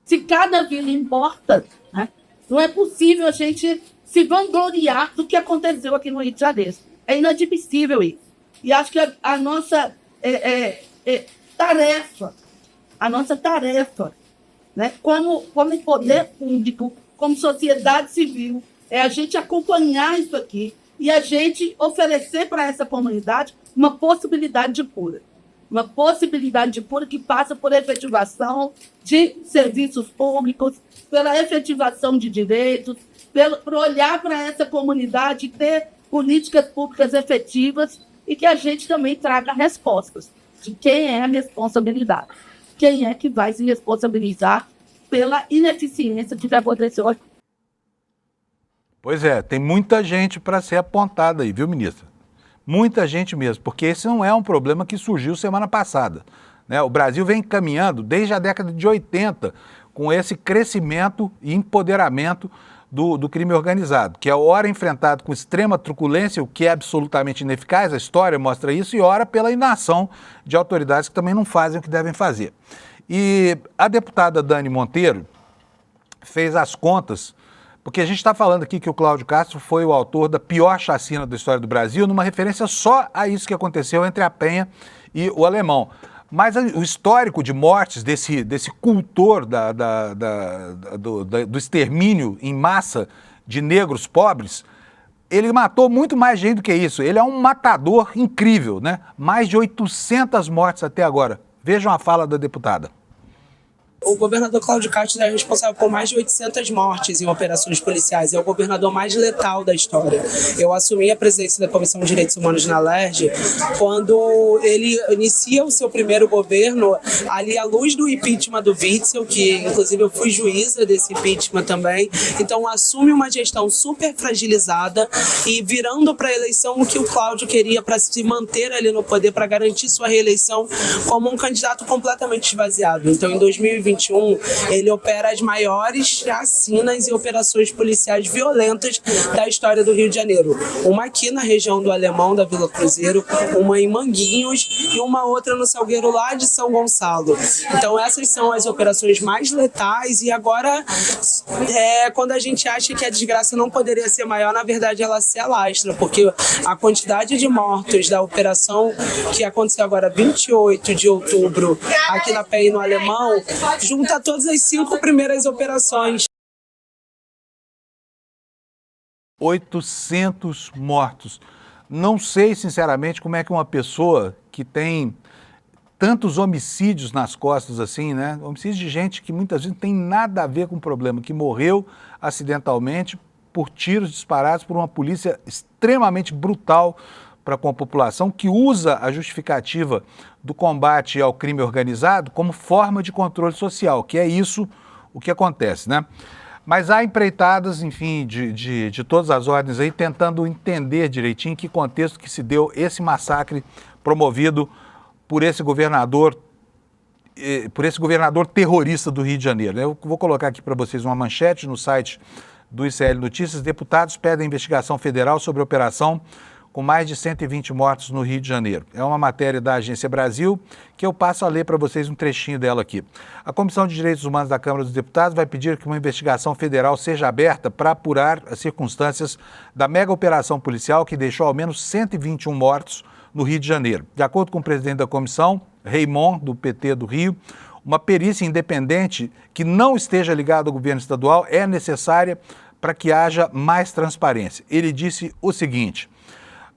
Se cada vila importa, né, não é possível a gente se vangloriar do que aconteceu aqui no Rio de Janeiro. É inadmissível isso. E acho que a nossa tarefa, né, como poder público, como sociedade civil, é a gente acompanhar isso aqui e a gente oferecer para essa comunidade uma possibilidade de cura. Uma possibilidade de cura que passa por efetivação de serviços públicos, pela efetivação de direitos, por olhar para essa comunidade e ter políticas públicas efetivas e que a gente também traga respostas de quem é a responsabilidade. Quem é que vai se responsabilizar pela ineficiência que aconteceu aqui. Pois é, tem muita gente para ser apontada aí, viu, ministra? Muita gente mesmo, porque esse não é um problema que surgiu semana passada, né? O Brasil vem caminhando desde a década de 80 com esse crescimento e empoderamento do crime organizado, que é ora enfrentado com extrema truculência, o que é absolutamente ineficaz, a história mostra isso, e ora pela inação de autoridades que também não fazem o que devem fazer. E a deputada Dani Monteiro fez as contas, porque a gente está falando aqui que o Cláudio Castro foi o autor da pior chacina da história do Brasil, numa referência só a isso que aconteceu entre a Penha e o Alemão. Mas o histórico de mortes desse cultor do extermínio em massa de negros pobres, ele matou muito mais gente do que isso. Ele é um matador incrível, né? Mais de 800 mortes até agora. Vejam a fala da deputada. O governador Cláudio Castro é responsável por mais de 800 mortes em operações policiais. É o governador mais letal da história. Eu assumi a presidência da Comissão de Direitos Humanos na LERJ quando ele inicia o seu primeiro governo ali à luz do impeachment do Witzel, que inclusive eu fui juíza desse impeachment também. Então assume uma gestão super fragilizada e virando para a eleição o que o Cláudio queria para se manter ali no poder, para garantir sua reeleição como um candidato completamente esvaziado. Então em 2021 ele opera as maiores chacinas e operações policiais violentas da história do Rio de Janeiro. Uma aqui na região do Alemão, da Vila Cruzeiro, uma em Manguinhos e uma outra no Salgueiro lá de São Gonçalo. Então essas são as operações mais letais e agora, quando a gente acha que a desgraça não poderia ser maior, na verdade ela se alastra, porque a quantidade de mortos da operação que aconteceu agora 28 de outubro aqui na PI no Alemão, junta todas as 5 primeiras operações. 800 mortos. Não sei, sinceramente, como é que uma pessoa que tem tantos homicídios nas costas assim, né? Homicídios de gente que muitas vezes não tem nada a ver com o problema, que morreu acidentalmente por tiros disparados por uma polícia extremamente brutal para com a população, que usa a justificativa do combate ao crime organizado como forma de controle social, que é isso o que acontece, né? Mas há empreitadas, enfim, de todas as ordens aí, tentando entender direitinho em que contexto que se deu esse massacre promovido por esse governador terrorista do Rio de Janeiro. Eu vou colocar aqui para vocês uma manchete no site do ICL Notícias. Deputados pedem investigação federal sobre a operação com mais de 120 mortos no Rio de Janeiro. É uma matéria da Agência Brasil que eu passo a ler para vocês um trechinho dela aqui. A Comissão de Direitos Humanos da Câmara dos Deputados vai pedir que uma investigação federal seja aberta para apurar as circunstâncias da mega operação policial que deixou ao menos 121 mortos no Rio de Janeiro. De acordo com o presidente da comissão, Raymond, do PT do Rio, uma perícia independente que não esteja ligada ao governo estadual é necessária para que haja mais transparência. Ele disse o seguinte: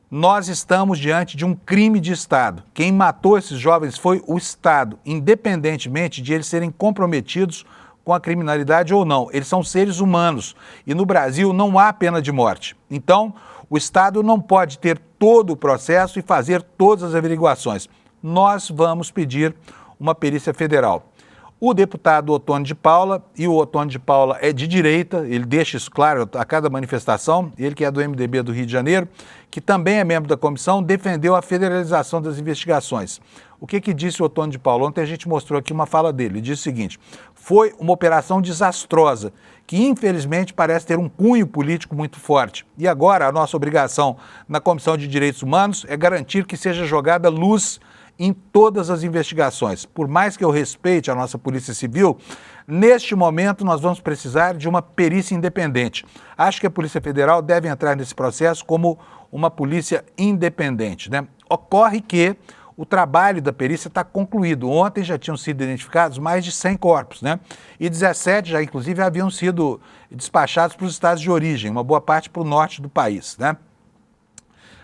nós estamos diante de um crime de Estado. Quem matou esses jovens foi o Estado, independentemente de eles serem comprometidos com a criminalidade ou não. Eles são seres humanos e no Brasil não há pena de morte. Então, o Estado não pode ter todo o processo e fazer todas as averiguações. Nós vamos pedir uma perícia federal. O deputado Ottoni de Paula, e o Ottoni de Paula é de direita, ele deixa isso claro a cada manifestação, ele que é do MDB do Rio de Janeiro, que também é membro da comissão, defendeu a federalização das investigações. O que disse o Ottoni de Paula? Ontem a gente mostrou aqui uma fala dele, ele disse o seguinte: foi uma operação desastrosa, que infelizmente parece ter um cunho político muito forte. E agora a nossa obrigação na Comissão de Direitos Humanos é garantir que seja jogada luz em todas as investigações. Por mais que eu respeite a nossa Polícia Civil, neste momento nós vamos precisar de uma perícia independente. Acho que a Polícia Federal deve entrar nesse processo como uma polícia independente, né? Ocorre que o trabalho da perícia está concluído. Ontem já tinham sido identificados mais de 100 corpos, né? E 17 já, inclusive, haviam sido despachados para os estados de origem, uma boa parte para o norte do país, né?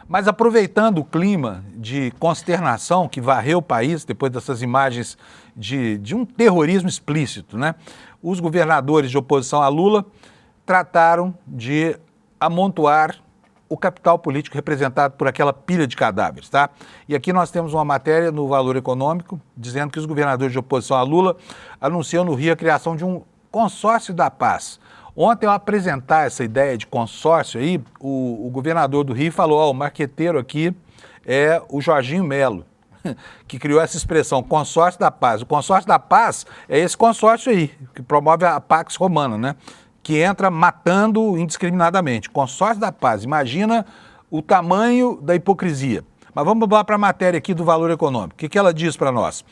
Mas aproveitando o clima de consternação que varreu o país depois dessas imagens de um terrorismo explícito, né? Os governadores de oposição a Lula trataram de amontoar o capital político representado por aquela pilha de cadáveres, tá? E aqui nós temos uma matéria no Valor Econômico dizendo que os governadores de oposição a Lula anunciam no Rio a criação de um consórcio da paz. Ontem, ao apresentar essa ideia de consórcio aí, o governador do Rio falou: o marqueteiro aqui é o Jorginho Melo, que criou essa expressão, consórcio da paz. O consórcio da paz é esse consórcio aí, que promove a Pax Romana, né? Que entra matando indiscriminadamente. Consórcio da paz, imagina o tamanho da hipocrisia. Mas vamos lá para a matéria aqui do Valor Econômico. O que ela diz para nós?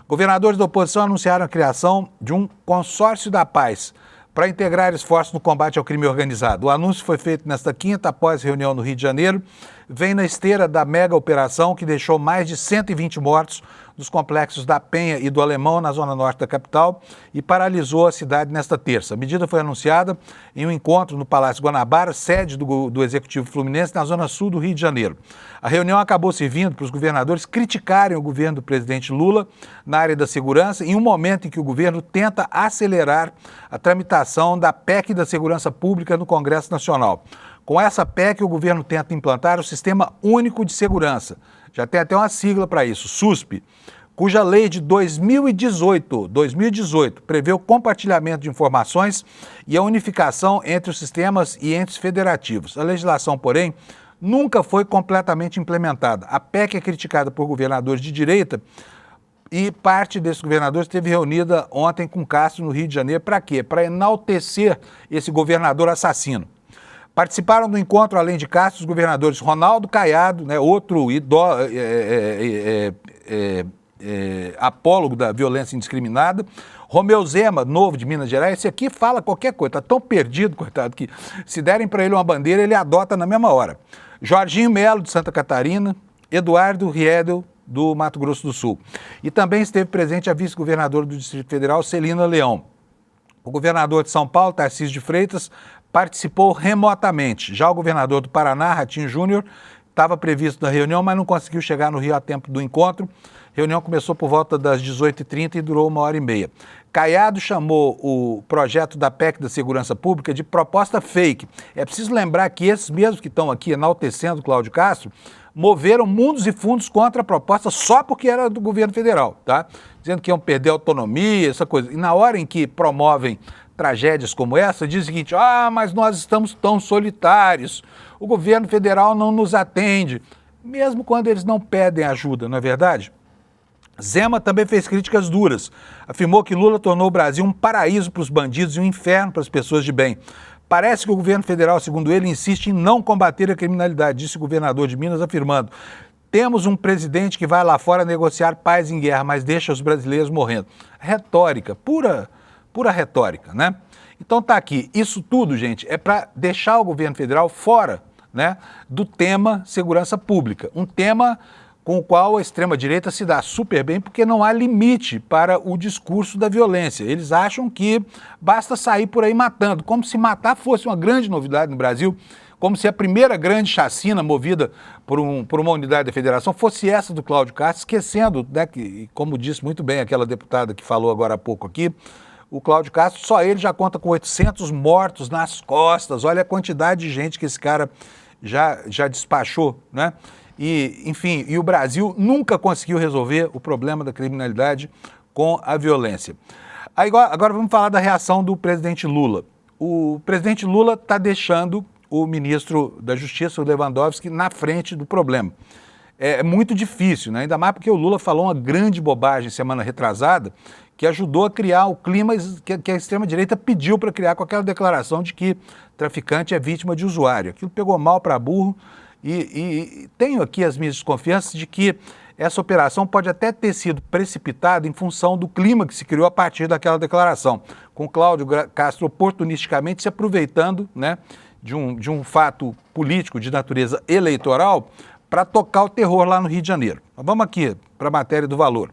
Governadores da oposição anunciaram a criação de um consórcio da paz para integrar esforços no combate ao crime organizado. O anúncio foi feito nesta quinta, após reunião no Rio de Janeiro, vem na esteira da mega operação que deixou mais de 120 mortos dos complexos da Penha e do Alemão, na zona norte da capital, e paralisou a cidade nesta terça. A medida foi anunciada em um encontro no Palácio Guanabara, sede do Executivo Fluminense, na zona sul do Rio de Janeiro. A reunião acabou servindo para os governadores criticarem o governo do presidente Lula na área da segurança, em um momento em que o governo tenta acelerar a tramitação da PEC da Segurança Pública no Congresso Nacional. Com essa PEC, o governo tenta implantar o Sistema Único de Segurança. Já tem até uma sigla para isso, SUSP, cuja lei de 2018 prevê o compartilhamento de informações e a unificação entre os sistemas e entes federativos. A legislação, porém, nunca foi completamente implementada. A PEC é criticada por governadores de direita e parte desses governadores esteve reunida ontem com Castro no Rio de Janeiro. Para quê? Para enaltecer esse governador assassino. Participaram do encontro, além de Castro, os governadores Ronaldo Caiado, né, outro apólogo da violência indiscriminada, Romeu Zema, novo de Minas Gerais. Esse aqui fala qualquer coisa, está tão perdido, coitado, que se derem para ele uma bandeira, ele adota na mesma hora. Jorginho Melo, de Santa Catarina, Eduardo Riedel, do Mato Grosso do Sul. E também esteve presente a vice-governadora do Distrito Federal, Celina Leão. O governador de São Paulo, Tarcísio de Freitas, participou remotamente. Já o governador do Paraná, Ratinho Júnior, estava previsto na reunião, mas não conseguiu chegar no Rio a tempo do encontro. A reunião começou por volta das 18h30 e durou 1h30. Caiado chamou o projeto da PEC da Segurança Pública de proposta fake. É preciso lembrar que esses mesmos que estão aqui enaltecendo Cláudio Castro moveram mundos e fundos contra a proposta só porque era do governo federal, tá? Dizendo que iam perder autonomia, essa coisa. E na hora em que promovem tragédias como essa, diz o seguinte: mas nós estamos tão solitários, o governo federal não nos atende, mesmo quando eles não pedem ajuda, não é verdade? Zema também fez críticas duras, afirmou que Lula tornou o Brasil um paraíso para os bandidos e um inferno para as pessoas de bem. Parece que o governo federal, segundo ele, insiste em não combater a criminalidade, disse o governador de Minas, afirmando: temos um presidente que vai lá fora negociar paz em guerra, mas deixa os brasileiros morrendo. Retórica, pura retórica, né? Então tá aqui, isso tudo, gente, é para deixar o governo federal fora, né, do tema segurança pública, um tema com o qual a extrema-direita se dá super bem, porque não há limite para o discurso da violência. Eles acham que basta sair por aí matando, como se matar fosse uma grande novidade no Brasil, como se a primeira grande chacina movida por uma unidade da federação fosse essa do Cláudio Castro, esquecendo, né, que, como disse muito bem aquela deputada que falou agora há pouco aqui, o Cláudio Castro, só ele já conta com 800 mortos nas costas. Olha a quantidade de gente que esse cara já despachou, né? E, enfim, o Brasil nunca conseguiu resolver o problema da criminalidade com a violência. Agora vamos falar da reação do presidente Lula. O presidente Lula está deixando o ministro da Justiça, o Lewandowski, na frente do problema. É muito difícil, né? Ainda mais porque o Lula falou uma grande bobagem semana retrasada, que ajudou a criar o clima que a extrema-direita pediu para criar com aquela declaração de que traficante é vítima de usuário. Aquilo pegou mal para burro e tenho aqui as minhas desconfianças de que essa operação pode até ter sido precipitada em função do clima que se criou a partir daquela declaração, com Cláudio Castro oportunisticamente se aproveitando, né, de um fato político de natureza eleitoral para tocar o terror lá no Rio de Janeiro. Mas vamos aqui para a matéria do Valor.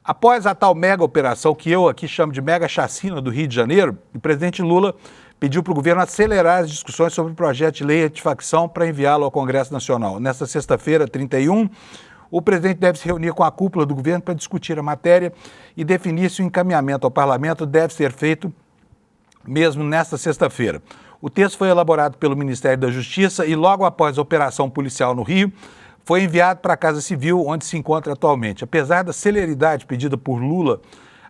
Após a tal mega operação, que eu aqui chamo de mega chacina do Rio de Janeiro, o presidente Lula pediu para o governo acelerar as discussões sobre o projeto de lei antifacção para enviá-lo ao Congresso Nacional. Nesta sexta-feira, 31, o presidente deve se reunir com a cúpula do governo para discutir a matéria e definir se o encaminhamento ao parlamento deve ser feito mesmo nesta sexta-feira. O texto foi elaborado pelo Ministério da Justiça e logo após a operação policial no Rio, foi enviado para a Casa Civil, onde se encontra atualmente. Apesar da celeridade pedida por Lula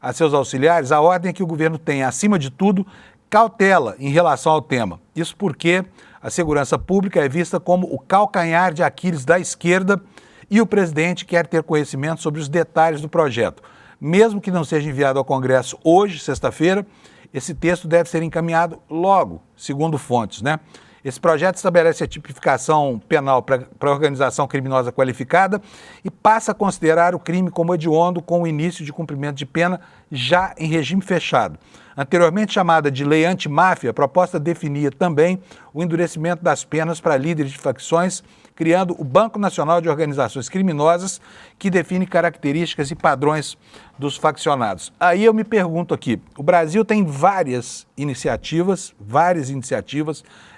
a seus auxiliares, a ordem é que o governo tenha, acima de tudo, cautela em relação ao tema. Isso porque a segurança pública é vista como o calcanhar de Aquiles da esquerda e o presidente quer ter conhecimento sobre os detalhes do projeto. Mesmo que não seja enviado ao Congresso hoje, sexta-feira, esse texto deve ser encaminhado logo, segundo fontes, né? Esse projeto estabelece a tipificação penal para organização criminosa qualificada e passa a considerar o crime como hediondo com o início de cumprimento de pena já em regime fechado. Anteriormente chamada de Lei Antimáfia, a proposta definia também o endurecimento das penas para líderes de facções, criando o Banco Nacional de Organizações Criminosas, que define características e padrões dos faccionados. Aí eu me pergunto aqui, o Brasil tem várias iniciativas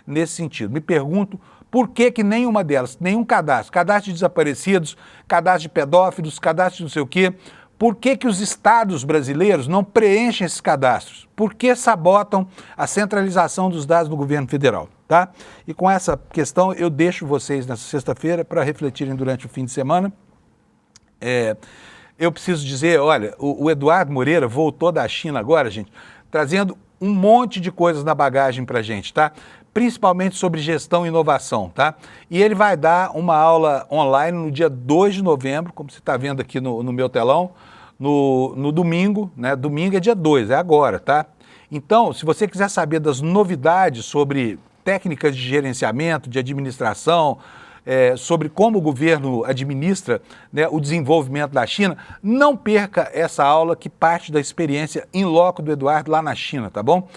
nesse sentido. Me pergunto por que nenhuma delas, nenhum cadastro de desaparecidos, cadastro de pedófilos, cadastro de não sei o quê, por que os estados brasileiros não preenchem esses cadastros? Por que sabotam a centralização dos dados do governo federal? Tá? E com essa questão eu deixo vocês nessa sexta-feira para refletirem durante o fim de semana. Eu preciso dizer, olha, o Eduardo Moreira voltou da China agora, gente, trazendo um monte de coisas na bagagem para a gente, tá? Principalmente sobre gestão e inovação, tá? E ele vai dar uma aula online no dia 2 de novembro, como você está vendo aqui no meu telão, no domingo, né? Domingo é dia 2, é agora, tá? Então, se você quiser saber das novidades sobre técnicas de gerenciamento, de administração, sobre como o governo administra, né, o desenvolvimento da China, não perca essa aula que parte da experiência in loco do Eduardo lá na China, tá bom?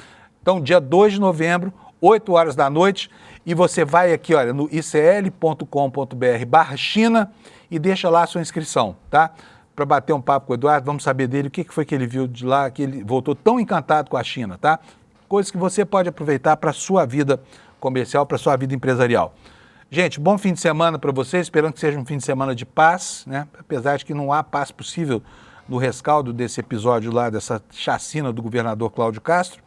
Então, dia 2 de novembro, 8 horas da noite, e você vai aqui, olha, no icl.com.br/China e deixa lá a sua inscrição, tá? Para bater um papo com o Eduardo, vamos saber dele o que foi que ele viu de lá, que ele voltou tão encantado com a China, tá? Coisas que você pode aproveitar para a sua vida comercial, para a sua vida empresarial. Gente, bom fim de semana para vocês, esperando que seja um fim de semana de paz, né? Apesar de que não há paz possível no rescaldo desse episódio lá, dessa chacina do governador Cláudio Castro.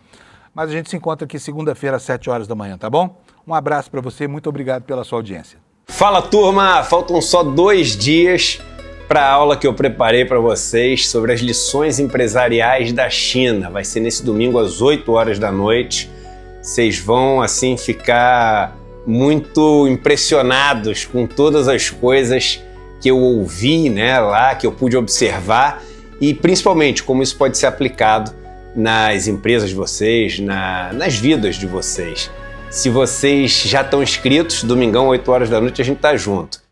Mas a gente se encontra aqui segunda-feira às 7 horas da manhã, tá bom? Um abraço para você, muito obrigado pela sua audiência. Fala, turma! Faltam só 2 dias para a aula que eu preparei para vocês sobre as lições empresariais da China. Vai ser nesse domingo às 8 horas da noite. Vocês vão, assim, ficar muito impressionados com todas as coisas que eu ouvi, né, lá, que eu pude observar e principalmente como isso pode ser aplicado nas empresas de vocês, nas vidas de vocês. Se vocês já estão inscritos, domingão, 8 horas da noite, a gente tá junto.